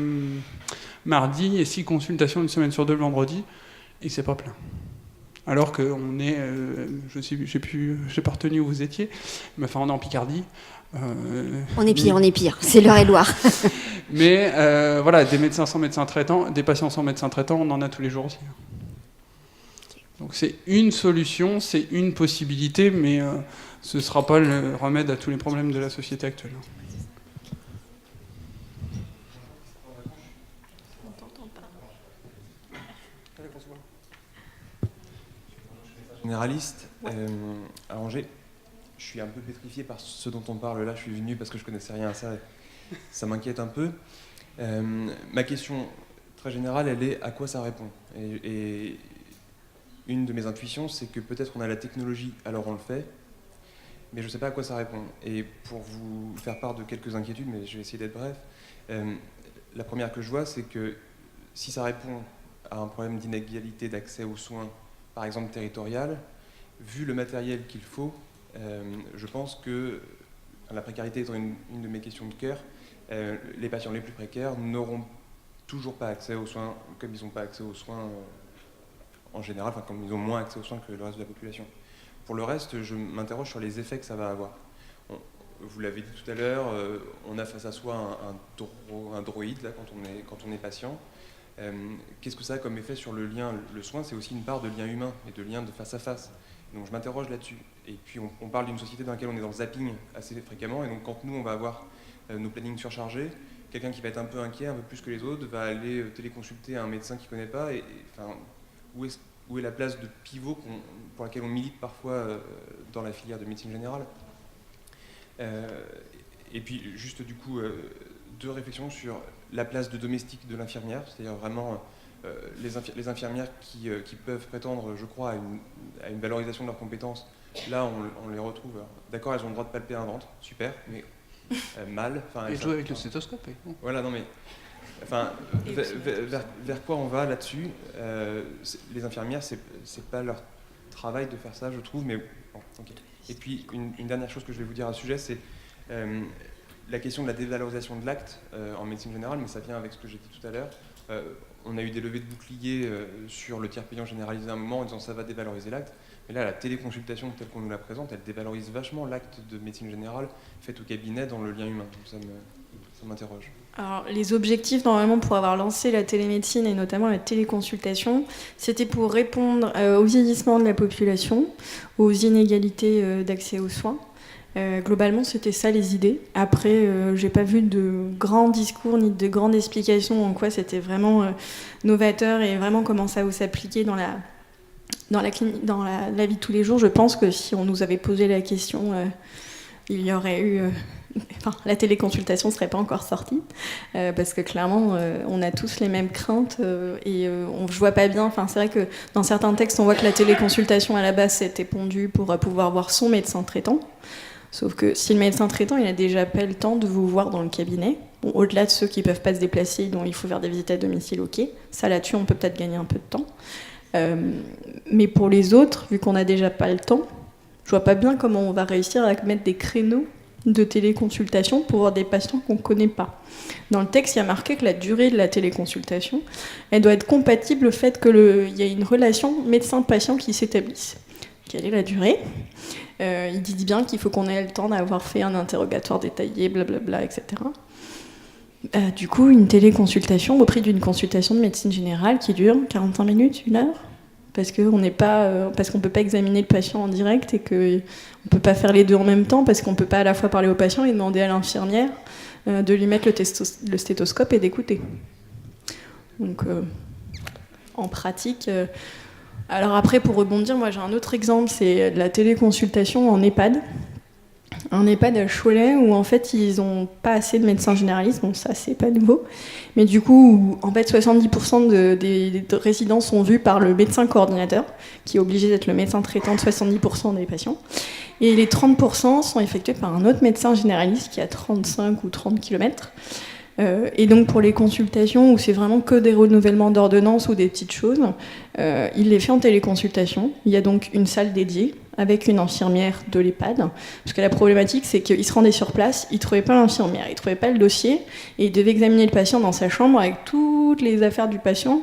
mardi, et 6 consultations une semaine sur 2 le vendredi, et c'est pas plein. Alors qu'on est, j'ai pas retenu où vous étiez, mais enfin on est en Picardie. On est pire, c'est l'Eure-et-Loire. Mais voilà, des médecins sans médecin traitant, des patients sans médecin traitant, on en a tous les jours aussi. Donc c'est une solution, c'est une possibilité, mais ce ne sera pas le remède à tous les problèmes de la société actuelle. Généraliste, à Angers. Je suis un peu pétrifié par ce dont on parle là. Je suis venu parce que je connaissais rien à ça. Ça m'inquiète un peu. Ma question très générale, elle est à quoi ça répond ? Et une de mes intuitions, c'est que peut-être on a la technologie, alors on le fait, mais je ne sais pas à quoi ça répond. Et pour vous faire part de quelques inquiétudes, mais je vais essayer d'être bref, la première que je vois, c'est que si ça répond à un problème d'inégalité d'accès aux soins, par exemple territorial, vu le matériel qu'il faut, je pense que, la précarité étant une de mes questions de cœur, les patients les plus précaires n'auront toujours pas accès aux soins, comme ils n'ont pas accès aux soins en général, enfin comme ils ont moins accès aux soins que le reste de la population. Pour le reste, je m'interroge sur les effets que ça va avoir. Vous l'avez dit tout à l'heure, on a face à soi un droïde là, quand on est patient. Qu'est-ce que ça a comme effet sur le lien ? Le soin, c'est aussi une part de lien humain et de lien de face à face. Donc je m'interroge là-dessus. Et puis on parle d'une société dans laquelle on est dans le zapping assez fréquemment, et donc quand nous on va avoir nos plannings surchargés, quelqu'un qui va être un peu inquiet, un peu plus que les autres, va aller téléconsulter un médecin qu'il ne connaît pas, et où est la place de pivot pour laquelle on milite parfois dans la filière de médecine générale. Et puis juste du coup, 2 réflexions sur la place de domestique de l'infirmière, c'est-à-dire vraiment les infirmières qui peuvent prétendre, je crois, à une valorisation de leurs compétences. Là, on les retrouve. D'accord, elles ont le droit de palper un ventre, super, mais mal. Et jouer avec le stéthoscope. Voilà, non mais... Enfin, vers quoi on va là-dessus ? Les infirmières, c'est pas leur travail de faire ça, je trouve, mais bon, ok. Et puis, une dernière chose que je vais vous dire à ce sujet, c'est la question de la dévalorisation de l'acte en médecine générale, mais ça vient avec ce que j'ai dit tout à l'heure. On a eu des levées de boucliers sur le tiers payant généralisé à un moment en disant ça va dévaloriser l'acte. Mais là, la téléconsultation telle qu'on nous la présente, elle dévalorise vachement l'acte de médecine générale fait au cabinet dans le lien humain. Donc ça m'interroge. Alors, les objectifs, normalement, pour avoir lancé la télémédecine et notamment la téléconsultation, c'était pour répondre au vieillissement de la population, aux inégalités d'accès aux soins. Globalement, c'était ça les idées. Après, j'ai pas vu de grands discours ni de grandes explications en quoi c'était vraiment novateur et vraiment comment ça s'appliquer dans la vie de tous les jours. Je pense que si on nous avait posé la question, il y aurait eu la téléconsultation ne serait pas encore sortie, parce que clairement, on a tous les mêmes craintes et je ne vois pas bien. Enfin, c'est vrai que dans certains textes, on voit que la téléconsultation à la base c'était pondu pour pouvoir voir son médecin traitant. Sauf que si le médecin traitant, il n'a déjà pas le temps de vous voir dans le cabinet, bon, au-delà de ceux qui ne peuvent pas se déplacer, dont il faut faire des visites à domicile, ok, ça là-dessus, on peut peut-être gagner un peu de temps. Mais pour les autres, vu qu'on n'a déjà pas le temps, je vois pas bien comment on va réussir à mettre des créneaux de téléconsultation pour voir des patients qu'on ne connaît pas. Dans le texte, il y a marqué que la durée de la téléconsultation, elle doit être compatible au fait qu'il y a une relation médecin-patient qui s'établisse. Quelle est la durée ? Il dit bien qu'il faut qu'on ait le temps d'avoir fait un interrogatoire détaillé, blablabla, etc. Du coup, une téléconsultation au prix d'une consultation de médecine générale qui dure 45 minutes, 1 heure, parce qu'on ne peut pas examiner le patient en direct et qu'on ne peut pas faire les deux en même temps, parce qu'on ne peut pas à la fois parler au patient et demander à l'infirmière de lui mettre le stéthoscope et d'écouter. Donc, en pratique... Alors après, pour rebondir, moi j'ai un autre exemple, c'est la téléconsultation en EHPAD. Un EHPAD à Cholet où en fait ils n'ont pas assez de médecins généralistes, bon ça c'est pas nouveau, mais du coup en fait 70% des résidents sont vus par le médecin coordinateur, qui est obligé d'être le médecin traitant de 70% des patients, et les 30% sont effectués par un autre médecin généraliste qui a 35 ou 30 km. Et donc pour les consultations où c'est vraiment que des renouvellements d'ordonnances ou des petites choses, il les fait en téléconsultation. Il y a donc une salle dédiée avec une infirmière de l'EHPAD, parce que la problématique c'est qu'il se rendait sur place, il ne trouvait pas l'infirmière, il ne trouvait pas le dossier, et il devait examiner le patient dans sa chambre avec toutes les affaires du patient,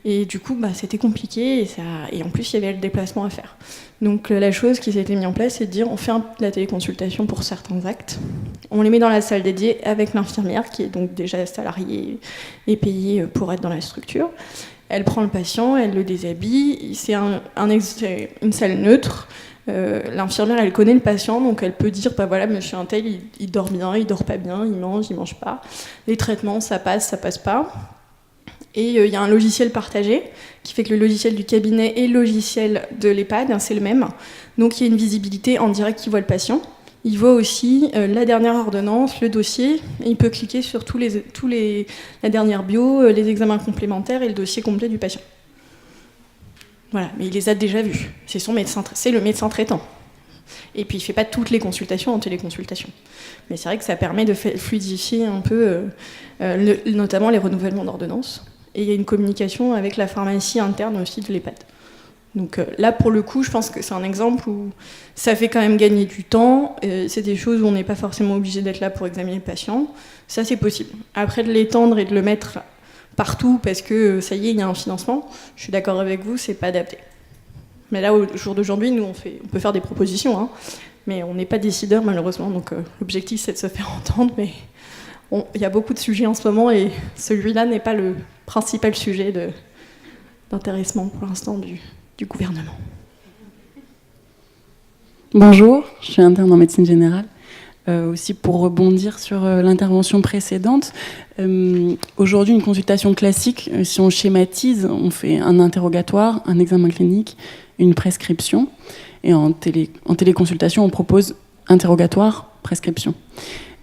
et du coup c'était compliqué, et en plus il y avait le déplacement à faire. Donc la chose qui s'était mise en place, c'est de dire on fait la téléconsultation pour certains actes, on les met dans la salle dédiée avec l'infirmière, qui est donc déjà salariée et payée pour être dans la structure. Elle prend le patient, elle le déshabille, c'est une salle neutre. L'infirmière, elle connaît le patient, donc elle peut dire, voilà, monsieur un tel, il dort bien, il dort pas bien, il mange pas. Les traitements, ça passe pas. Et il y a un logiciel partagé, qui fait que le logiciel du cabinet et le logiciel de l'EHPAD, c'est le même. Donc il y a une visibilité en direct qui voit le patient. Il voit aussi la dernière ordonnance, le dossier, et il peut cliquer sur la dernière bio, les examens complémentaires et le dossier complet du patient. Voilà, mais il les a déjà vus. C'est le médecin traitant. Et puis il ne fait pas toutes les consultations en téléconsultation. Mais c'est vrai que ça permet de fluidifier un peu, notamment les renouvellements d'ordonnances. Et il y a une communication avec la pharmacie interne aussi de l'EHPAD. Donc là, pour le coup, je pense que c'est un exemple où ça fait quand même gagner du temps. C'est des choses où on n'est pas forcément obligé d'être là pour examiner le patient. Ça, c'est possible. Après, de l'étendre et de le mettre partout parce que ça y est, il y a un financement, je suis d'accord avec vous, c'est pas adapté. Mais là, au jour d'aujourd'hui, nous, on peut faire des propositions, hein, mais on n'est pas décideur, malheureusement. Donc l'objectif, c'est de se faire entendre, mais il y a beaucoup de sujets en ce moment et celui-là n'est pas le principal sujet d'intéressement pour l'instant du gouvernement. Bonjour, je suis interne en médecine générale. Aussi pour rebondir sur l'intervention précédente, aujourd'hui une consultation classique, si on schématise, on fait un interrogatoire, un examen clinique, une prescription, et en téléconsultation on propose interrogatoire, prescription.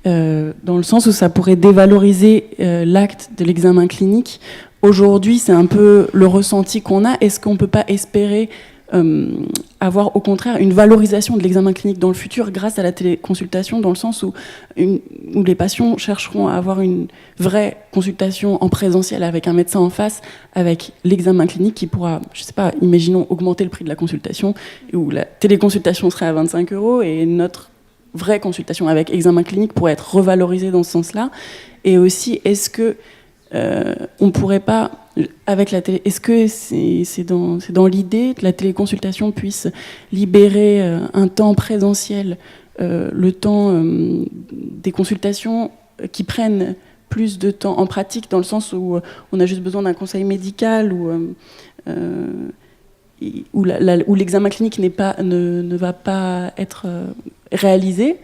Dans le sens où ça pourrait dévaloriser l'acte de l'examen clinique. Aujourd'hui, c'est un peu le ressenti qu'on a. Est-ce qu'on ne peut pas espérer avoir au contraire une valorisation de l'examen clinique dans le futur grâce à la téléconsultation, dans le sens où les patients chercheront à avoir une vraie consultation en présentiel avec un médecin en face, avec l'examen clinique qui pourra, je sais pas, imaginons augmenter le prix de la consultation, où la téléconsultation serait à 25 € et notre vraie consultation avec examen clinique pourrait être revalorisée dans ce sens-là. Et aussi, est-ce que on pourrait pas, avec la télé, est-ce que c'est dans l'idée que la téléconsultation puisse libérer un temps présentiel, le temps des consultations qui prennent plus de temps en pratique, dans le sens où on a juste besoin d'un conseil médical où l'examen clinique ne va pas être réalisé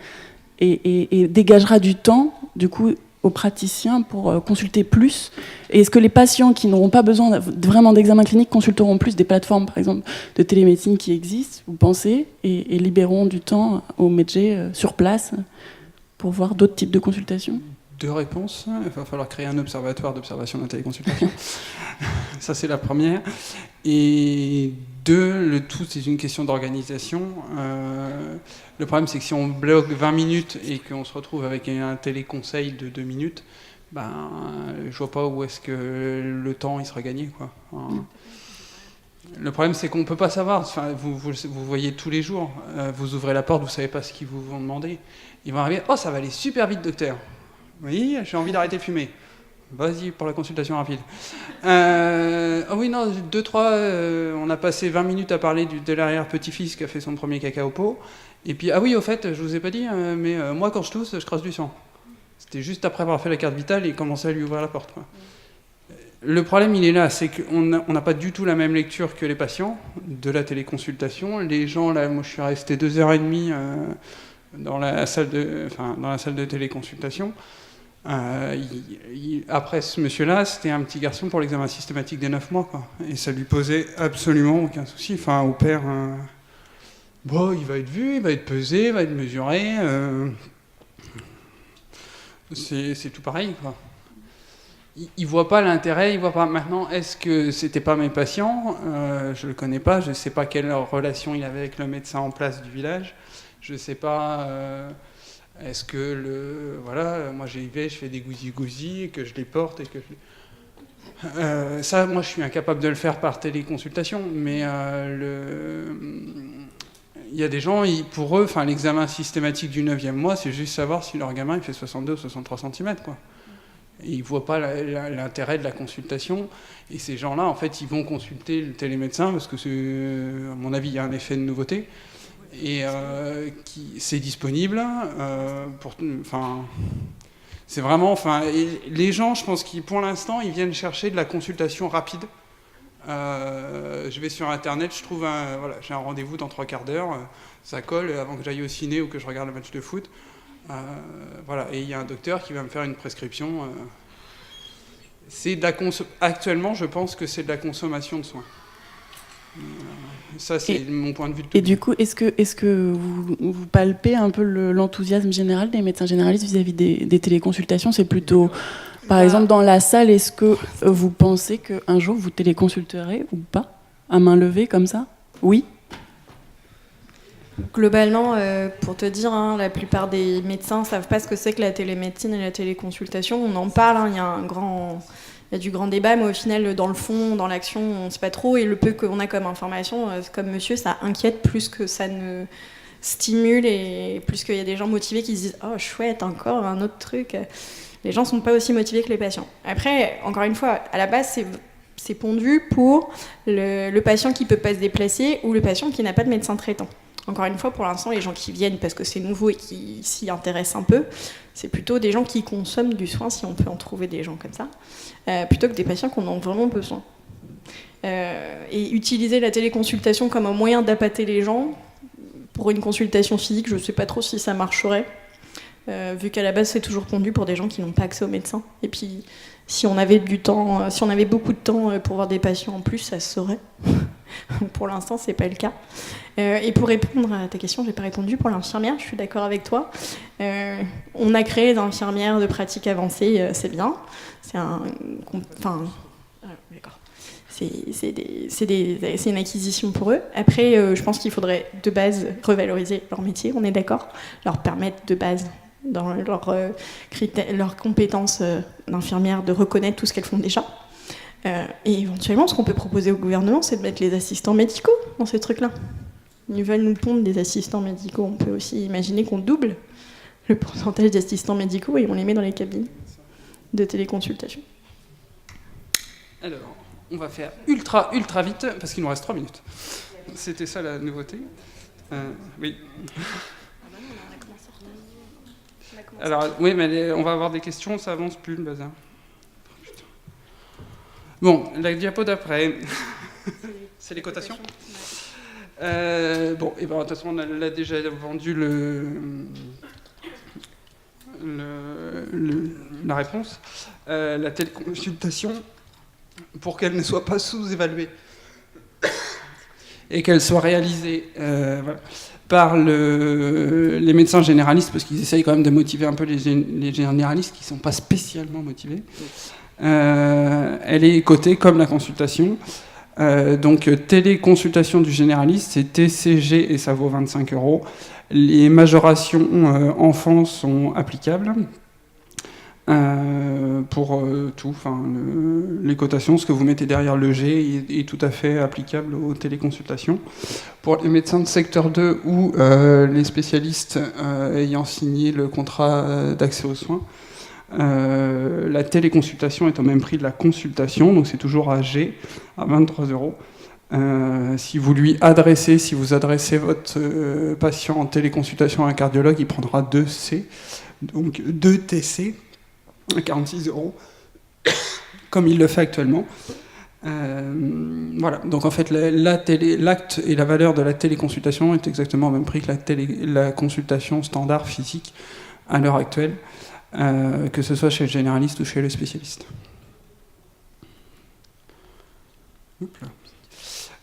et dégagera du temps, du coup, aux praticiens pour consulter plus. Et est-ce que les patients qui n'auront pas besoin vraiment d'examen clinique consulteront plus des plateformes, par exemple, de télémédecine qui existent, vous pensez, et libéreront du temps aux médecins sur place? pour voir d'autres types de consultations? 2 réponses. Il va falloir créer un observatoire d'observation de la téléconsultation. Ça, c'est la première. Et 2, le tout, c'est une question d'organisation. Le problème, c'est que si on bloque 20 minutes et qu'on se retrouve avec un téléconseil de 2 minutes, je vois pas où est-ce que le temps il sera gagné, quoi. Le problème, c'est qu'on peut pas savoir. Enfin, vous voyez tous les jours. Vous ouvrez la porte, vous savez pas ce qu'ils vous vont demander. Ils vont arriver. Oh, ça va aller super vite, docteur. Oui, j'ai envie d'arrêter de fumer. Vas-y pour la consultation rapide. Oh oui, non, 2-3, on a passé 20 minutes à parler de l'arrière-petit-fils qui a fait son premier caca au pot. Et puis, ah oui, au fait, je vous ai pas dit, mais moi, quand je tousse, je crasse du sang. C'était juste après avoir fait la carte vitale et commencer à lui ouvrir la porte, quoi. Le problème, il est là, c'est qu'on n'a pas du tout la même lecture que les patients de la téléconsultation. Les gens, là, moi, je suis resté 2h30 dans la salle de téléconsultation. Après ce monsieur-là, c'était un petit garçon pour l'examen systématique des 9 mois, quoi. Et ça lui posait absolument aucun souci. Enfin, au père, il va être vu, il va être pesé, il va être mesuré. C'est tout pareil, quoi. Il voit pas l'intérêt, il voit pas. Maintenant, est-ce que c'était pas mes patients? Je le connais pas, je sais pas quelle relation il avait avec le médecin en place du village. Je sais pas. Est-ce que moi j'y vais, je fais des gousi-gousi, et que je les porte et que ça, moi je suis incapable de le faire par téléconsultation, mais il y a des gens, pour eux, l'examen systématique du 9e mois, c'est juste savoir si leur gamin il fait 62 ou 63 cm, quoi. Et ils ne voient pas l'intérêt de la consultation. Et ces gens-là, en fait, ils vont consulter le télémédecin parce que, à mon avis, il y a un effet de nouveauté. Et c'est disponible. C'est vraiment... les gens, je pense qu'ils, pour l'instant, ils viennent chercher de la consultation rapide. Je vais sur Internet, je trouve j'ai un rendez-vous dans 3 quarts d'heure. Ça colle avant que j'aille au ciné ou que je regarde le match de foot. Et il y a un docteur qui va me faire une prescription. Actuellement, je pense que c'est de la consommation de soins. Ça, c'est mon point de vue. Et du coup, est-ce que vous palpez un peu l'enthousiasme général des médecins généralistes vis-à-vis des téléconsultations? C'est plutôt, par exemple, dans la salle, est-ce que vous pensez qu'un jour vous téléconsulterez ou pas, à main levée comme ça? Oui. Globalement, pour te dire, la plupart des médecins ne savent pas ce que c'est que la télémédecine et la téléconsultation. On en parle, il y a du grand débat, mais au final, dans le fond, dans l'action, on ne sait pas trop. Et le peu qu'on a comme information, comme monsieur, ça inquiète plus que ça ne stimule et plus qu'il y a des gens motivés qui se disent « Oh, chouette, encore un autre truc ». Les gens ne sont pas aussi motivés que les patients. Après, encore une fois, à la base, c'est pondu pour le patient qui ne peut pas se déplacer ou le patient qui n'a pas de médecin traitant. Encore une fois, pour l'instant, les gens qui viennent parce que c'est nouveau et qui s'y intéressent un peu, c'est plutôt des gens qui consomment du soin, si on peut en trouver des gens comme ça, plutôt que des patients qui en ont vraiment besoin. Et utiliser la téléconsultation comme un moyen d'appâter les gens, pour une consultation physique, je ne sais pas trop si ça marcherait, vu qu'à la base, c'est toujours pondu pour des gens qui n'ont pas accès au médecin. Et puis, si on avait beaucoup de temps pour voir des patients en plus, ça se saurait. Pour l'instant, c'est pas le cas. Et pour répondre à ta question, j'ai pas répondu pour l'infirmière. Je suis d'accord avec toi. On a créé des infirmières de pratique avancée, c'est bien. C'est une acquisition pour eux. Après, je pense qu'il faudrait de base revaloriser leur métier. On est d'accord. Leur permettre de base dans leurs compétences d'infirmière de reconnaître tout ce qu'elles font déjà. Et éventuellement, ce qu'on peut proposer au gouvernement, c'est de mettre les assistants médicaux dans ces trucs-là. Ils veulent nous pondre des assistants médicaux. On peut aussi imaginer qu'on double le pourcentage d'assistants médicaux et on les met dans les cabines de téléconsultation. Alors, on va faire ultra vite, parce qu'il nous reste 3 minutes. C'était ça la nouveauté. Oui. Alors, oui, mais on va avoir des questions, ça avance plus le bazar. Bon, la diapo d'après, c'est les cotations. De toute façon, on a déjà vendu la réponse. La téléconsultation, pour qu'elle ne soit pas sous-évaluée et qu'elle soit réalisée par les médecins généralistes, parce qu'ils essayent quand même de motiver un peu les généralistes qui ne sont pas spécialement motivés. Elle est cotée comme la consultation. Donc téléconsultation du généraliste, c'est TCG et ça vaut 25 €. Les majorations enfants sont applicables pour tout. Les cotations, ce que vous mettez derrière le G est tout à fait applicable aux téléconsultations. Pour les médecins de secteur 2 ou les spécialistes ayant signé le contrat d'accès aux soins, la téléconsultation est au même prix de la consultation, donc c'est toujours à G, à 23 €. Si vous adressez votre patient en téléconsultation à un cardiologue, il prendra 2 C, donc 2 TC, à 46 €, comme il le fait actuellement. Voilà, donc en fait l'acte et la valeur de la téléconsultation est exactement au même prix que la consultation standard physique à l'heure actuelle, que ce soit chez le généraliste ou chez le spécialiste.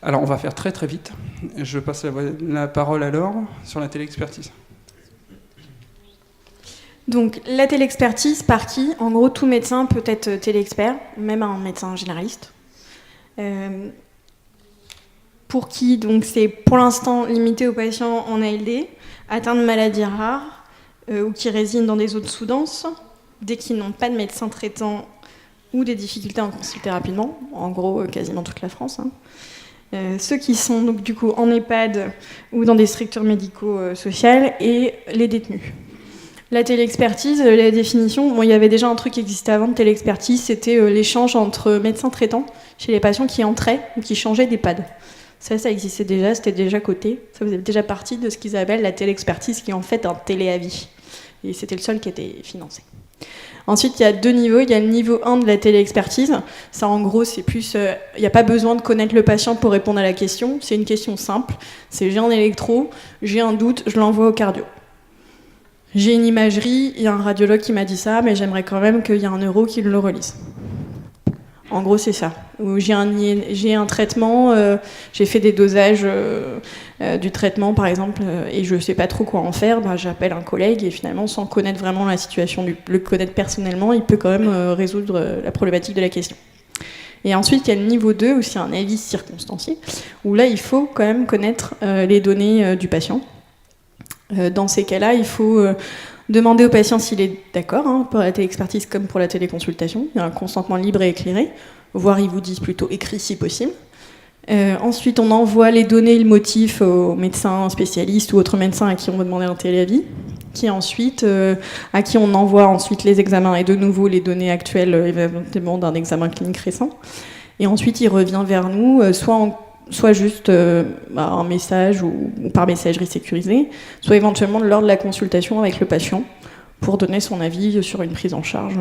Alors on va faire très très vite. Je passe la parole à Laure sur la téléexpertise. Donc la téléexpertise, par qui? En gros, tout médecin peut être téléexpert, même un médecin généraliste. Pour qui? Donc c'est pour l'instant limité aux patients en ALD, atteints de maladies rares ou qui résident dans des zones sous-denses, dès qu'ils n'ont pas de médecin traitant ou des difficultés à en consulter rapidement, en gros quasiment toute la France. Ceux qui sont donc du coup en EHPAD ou dans des structures médico-sociales et les détenus. La téléexpertise, la définition, il y avait déjà un truc qui existait avant de téléexpertise, c'était l'échange entre médecins traitants chez les patients qui entraient ou qui changeaient d'EHPAD. Ça existait déjà, c'était déjà coté, ça faisait déjà partie de ce qu'ils appellent la téléexpertise, qui est en fait un téléavis. Et c'était le seul qui était financé. Ensuite, il y a 2 niveaux. Il y a le niveau 1 de la téléexpertise. Ça, en gros, c'est plus... Il n'y a pas besoin de connaître le patient pour répondre à la question. C'est une question simple. C'est j'ai un électro, j'ai un doute, je l'envoie au cardio. J'ai une imagerie, il y a un radiologue qui m'a dit ça, mais j'aimerais quand même qu'il y ait un neuro qui le relise. En gros, c'est ça. Ou j'ai un traitement, j'ai fait des dosages du traitement, par exemple, et je ne sais pas trop quoi en faire, j'appelle un collègue et finalement, sans connaître vraiment la situation, le connaître personnellement, il peut quand même résoudre la problématique de la question. Et ensuite, il y a le niveau 2, où c'est un avis circonstancié, où là, il faut quand même connaître les données du patient. Dans ces cas-là, il faut demander au patient s'il est d'accord, pour la téléexpertise comme pour la téléconsultation. Il y a un consentement libre et éclairé, voire ils vous disent plutôt écrit si possible. Ensuite, on envoie les données et le motif aux médecins spécialistes ou autres médecins à qui on va demander un téléavis, à qui on envoie ensuite les examens et de nouveau les données actuelles éventuellement d'un examen clinique récent. Et ensuite, il revient vers nous, soit juste un message ou par messagerie sécurisée, soit éventuellement lors de la consultation avec le patient pour donner son avis sur une prise en charge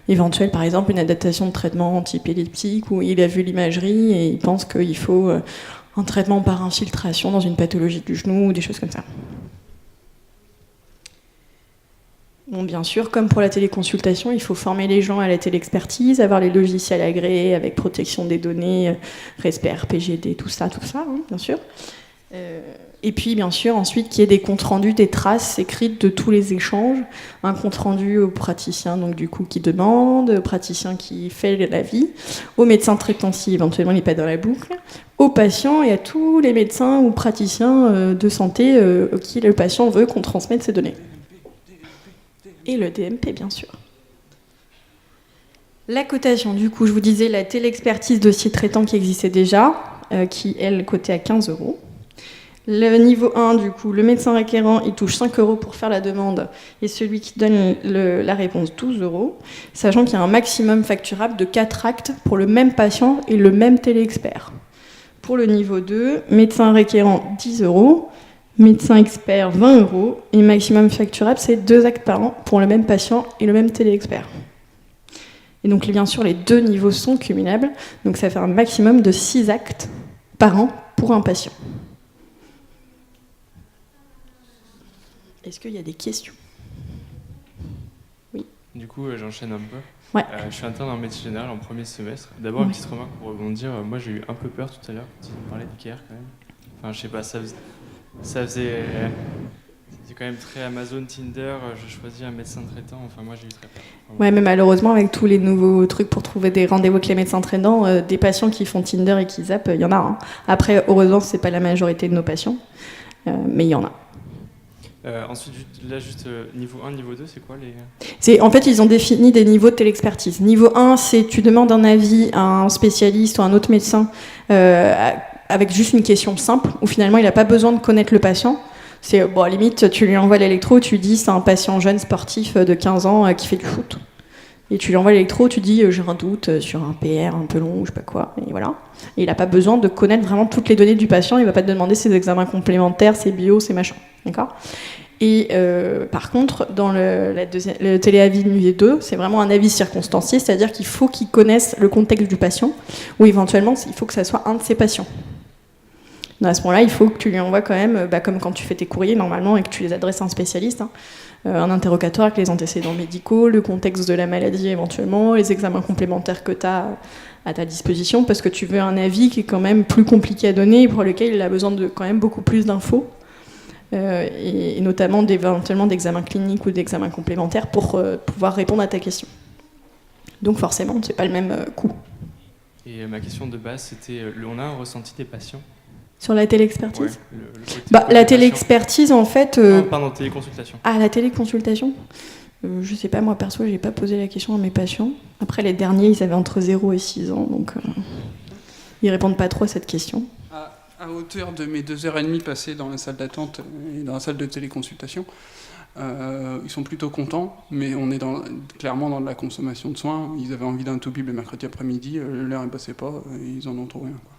éventuelle, par exemple une adaptation de traitement anti-épileptique où il a vu l'imagerie et il pense qu'il faut un traitement par infiltration dans une pathologie du genou ou des choses comme ça. Bon, bien sûr, comme pour la téléconsultation, il faut former les gens à la téléexpertise, avoir les logiciels agréés avec protection des données, respect RPGD, tout ça, bien sûr. Et puis, bien sûr, ensuite, qu'il y ait des comptes rendus, des traces écrites de tous les échanges. Un compte rendu au praticien, donc du coup, qui demande, au praticien qui fait l'avis, au médecin traitant si éventuellement il n'est pas dans la boucle, aux patients et à tous les médecins ou praticiens de santé qui le patient veut qu'on transmette ces données. Et le DMP, bien sûr. La cotation, du coup, je vous disais la téléexpertise dossier traitant qui existait déjà, qui, elle, cotait à 15 €. Le niveau 1, du coup, le médecin requérant, il touche 5 € pour faire la demande, et celui qui donne la réponse, 12 €, sachant qu'il y a un maximum facturable de 4 actes pour le même patient et le même téléexpert. Pour le niveau 2, médecin requérant, 10 €, médecin expert, 20 €, et maximum facturable, c'est 2 actes par an pour le même patient et le même téléexpert. Et donc, bien sûr, les 2 niveaux sont cumulables, donc ça fait un maximum de 6 actes par an pour un patient. Est-ce qu'il y a des questions? Oui. Du coup, j'enchaîne un peu. Ouais. Je suis interne en médecine générale en premier semestre. D'abord, une petite remarque pour rebondir. Moi, j'ai eu un peu peur tout à l'heure quand ils ont parlé de CARE quand même. Enfin, je sais pas, ça faisait... Ça faisait... C'est quand même très Amazon, Tinder, je choisis un médecin traitant, enfin moi j'ai eu très peur. Enfin, Ouais, mais malheureusement, avec tous les nouveaux trucs pour trouver des rendez-vous avec les médecins traitants, des patients qui font Tinder et qui zappent, il y en a. Hein. Après, heureusement, c'est pas la majorité de nos patients, mais il y en a. Ensuite, niveau 1, niveau 2, c'est quoi En fait, ils ont défini des niveaux de téléexpertise. Niveau 1, c'est tu demandes un avis à un spécialiste ou à un autre médecin avec juste une question simple, où finalement, il n'a pas besoin de connaître le patient. C'est, bon, à la limite, tu lui envoies l'électro, tu dis c'est un patient jeune sportif de 15 ans qui fait du foot. Et tu lui envoies l'électro, tu dis j'ai un doute sur un PR un peu long ou je sais pas quoi. Et voilà. Et il n'a pas besoin de connaître vraiment toutes les données du patient, il va pas te demander ses examens complémentaires, ses bios, ses machins. D'accord ? Et par contre, dans le téléavis niveau 2, c'est vraiment un avis circonstancié, c'est-à-dire qu'il faut qu'il connaisse le contexte du patient, ou éventuellement, il faut que ça soit un de ses patients. À ce moment-là, il faut que tu lui envoies quand même, comme quand tu fais tes courriers normalement et que tu les adresses à un spécialiste, un interrogatoire avec les antécédents médicaux, le contexte de la maladie éventuellement, les examens complémentaires que tu as à ta disposition, parce que tu veux un avis qui est quand même plus compliqué à donner et pour lequel il a besoin de quand même beaucoup plus d'infos, et notamment éventuellement d'examens cliniques ou d'examens complémentaires pour pouvoir répondre à ta question. Donc forcément, c'est pas le même coût. Et ma question de base, c'était, on a un ressenti des patients? Sur la téléexpertise ? Ouais, la téléexpertise, en fait... Pardon, téléconsultation. Ah, la téléconsultation ? Je sais pas, moi perso, j'ai pas posé la question à mes patients. Après, les derniers, ils avaient entre 0 et 6 ans, donc ils répondent pas trop à cette question. À hauteur de mes 2h30 passées dans la salle d'attente et dans la salle de téléconsultation, ils sont plutôt contents, mais on est clairement dans de la consommation de soins. Ils avaient envie d'un Toubib le mercredi après-midi, l'heure ne passait pas, et ils en ont trop rien, quoi.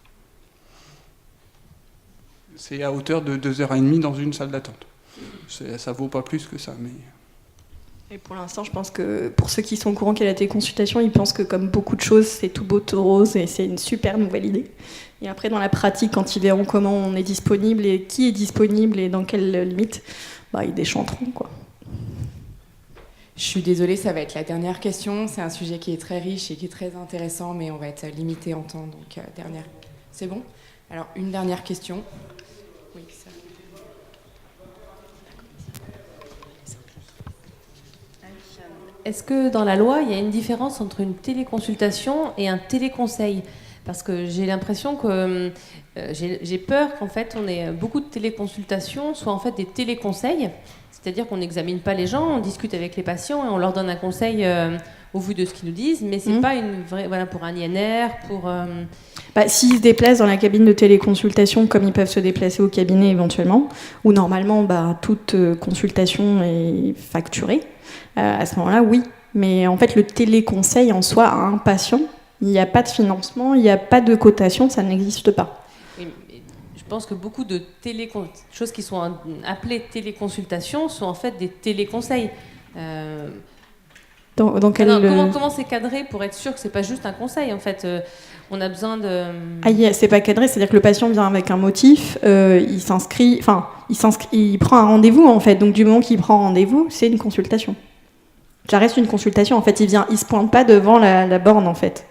C'est à hauteur de 2h30 dans une salle d'attente. Ça vaut pas plus que ça, mais... Et pour l'instant, je pense que pour ceux qui sont au courant qu'il y a la téléconsultation, ils pensent que comme beaucoup de choses, c'est tout beau, tout rose, et c'est une super nouvelle idée. Et après, dans la pratique, quand ils verront comment on est disponible, et qui est disponible, et dans quelles limites, ils déchanteront, quoi. Je suis désolée, ça va être la dernière question. C'est un sujet qui est très riche et qui est très intéressant, mais on va être limité en temps, donc dernière... C'est bon ? Alors, une dernière question. Oui, ça. Est-ce que dans la loi, il y a une différence entre une téléconsultation et un téléconseil ? Parce que j'ai l'impression que j'ai peur qu'en fait, on ait beaucoup de téléconsultations soient en fait des téléconseils, c'est-à-dire qu'on n'examine pas les gens, on discute avec les patients et on leur donne un conseil au vu de ce qu'ils nous disent, mais c'est pas une vraie, voilà, pour un INR, pour... S'ils se déplacent dans la cabine de téléconsultation comme ils peuvent se déplacer au cabinet éventuellement, où normalement toute consultation est facturée, à ce moment-là, oui. Mais en fait, le téléconseil en soi à un patient, il n'y a pas de financement, il n'y a pas de cotation, ça n'existe pas. Oui, je pense que beaucoup de choses qui sont appelées téléconsultations sont en fait des téléconseils. Comment c'est cadré pour être sûr que c'est pas juste un conseil en fait on a besoin de... c'est pas cadré, c'est-à-dire que le patient vient avec un motif, il prend un rendez-vous en fait, donc du moment qu'il prend rendez-vous, c'est une consultation. Ça reste une consultation, en fait, il se pointe pas devant la borne en fait.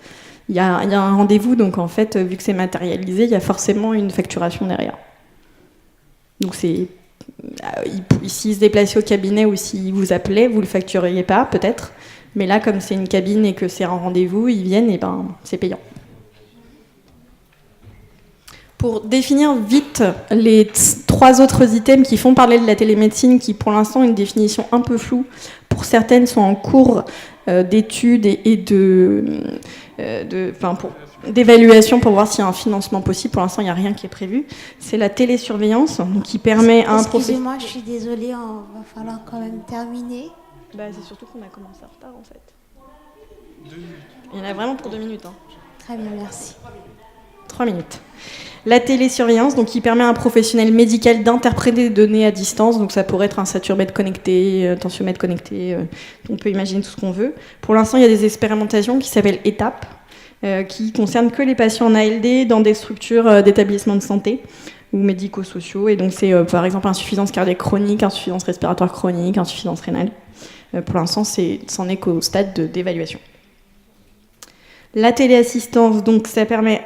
Il y a un rendez-vous, donc en fait, vu que c'est matérialisé, il y a forcément une facturation derrière. Donc s'il se déplaçait au cabinet ou s'il vous appelait, vous le factureriez pas, peut-être. Mais là, comme c'est une cabine et que c'est un rendez-vous, ils viennent et c'est payant. Pour définir vite les 3 autres items qui font parler de la télémédecine, qui pour l'instant ont une définition un peu floue, pour certaines sont en cours d'études et d'évaluation pour voir s'il y a un financement possible. Pour l'instant, il n'y a rien qui est prévu. C'est la télésurveillance, donc qui permet à un professionnel... Excusez-moi, je suis désolée, il va falloir quand même terminer. C'est surtout qu'on a commencé en retard, en fait. Il y en a vraiment pour 2 minutes. Très bien, merci. 3 minutes. La télésurveillance, donc qui permet à un professionnel médical d'interpréter des données à distance. Donc ça pourrait être un saturomètre connecté, un tensiomètre connecté. On peut imaginer tout ce qu'on veut. Pour l'instant, il y a des expérimentations qui s'appellent ETAP, qui concernent que les patients en ALD dans des structures d'établissements de santé ou médico-sociaux. Et donc c'est par exemple insuffisance cardiaque chronique, insuffisance respiratoire chronique, insuffisance rénale. Pour l'instant, c'en est qu'au stade d'évaluation. La téléassistance, donc ça permet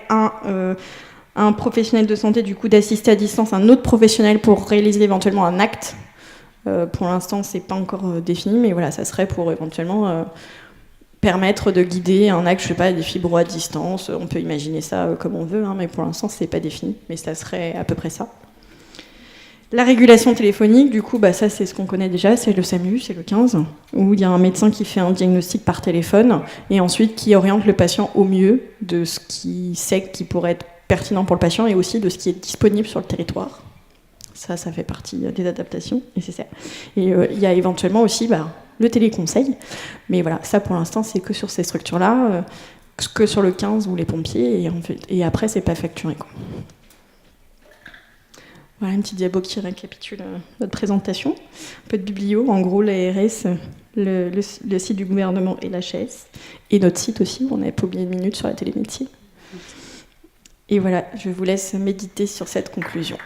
un professionnel de santé du coup d'assister à distance un autre professionnel pour réaliser éventuellement un acte. Pour l'instant, c'est pas encore défini, mais voilà, ça serait pour éventuellement permettre de guider un acte, je sais pas, des fibros à distance. On peut imaginer ça comme on veut, hein, mais pour l'instant, c'est pas défini, mais ça serait à peu près ça. La régulation téléphonique, du coup, ça c'est ce qu'on connaît déjà, c'est le SAMU, c'est le 15, où il y a un médecin qui fait un diagnostic par téléphone et ensuite qui oriente le patient au mieux de ce qu'il sait qui pourrait être pertinent pour le patient et aussi de ce qui est disponible sur le territoire. Ça fait partie des adaptations nécessaires. Et il y a éventuellement aussi le téléconseil, mais voilà, ça pour l'instant c'est que sur ces structures-là, que sur le 15 ou les pompiers, et après c'est pas facturé, quoi. Voilà une petite diapo qui récapitule notre présentation. Un peu de biblio, en gros l'ARS, le site du gouvernement et l'HAS, et notre site aussi, où on n'avait pas oublié une minute sur la télémédecine. Et voilà, je vous laisse méditer sur cette conclusion.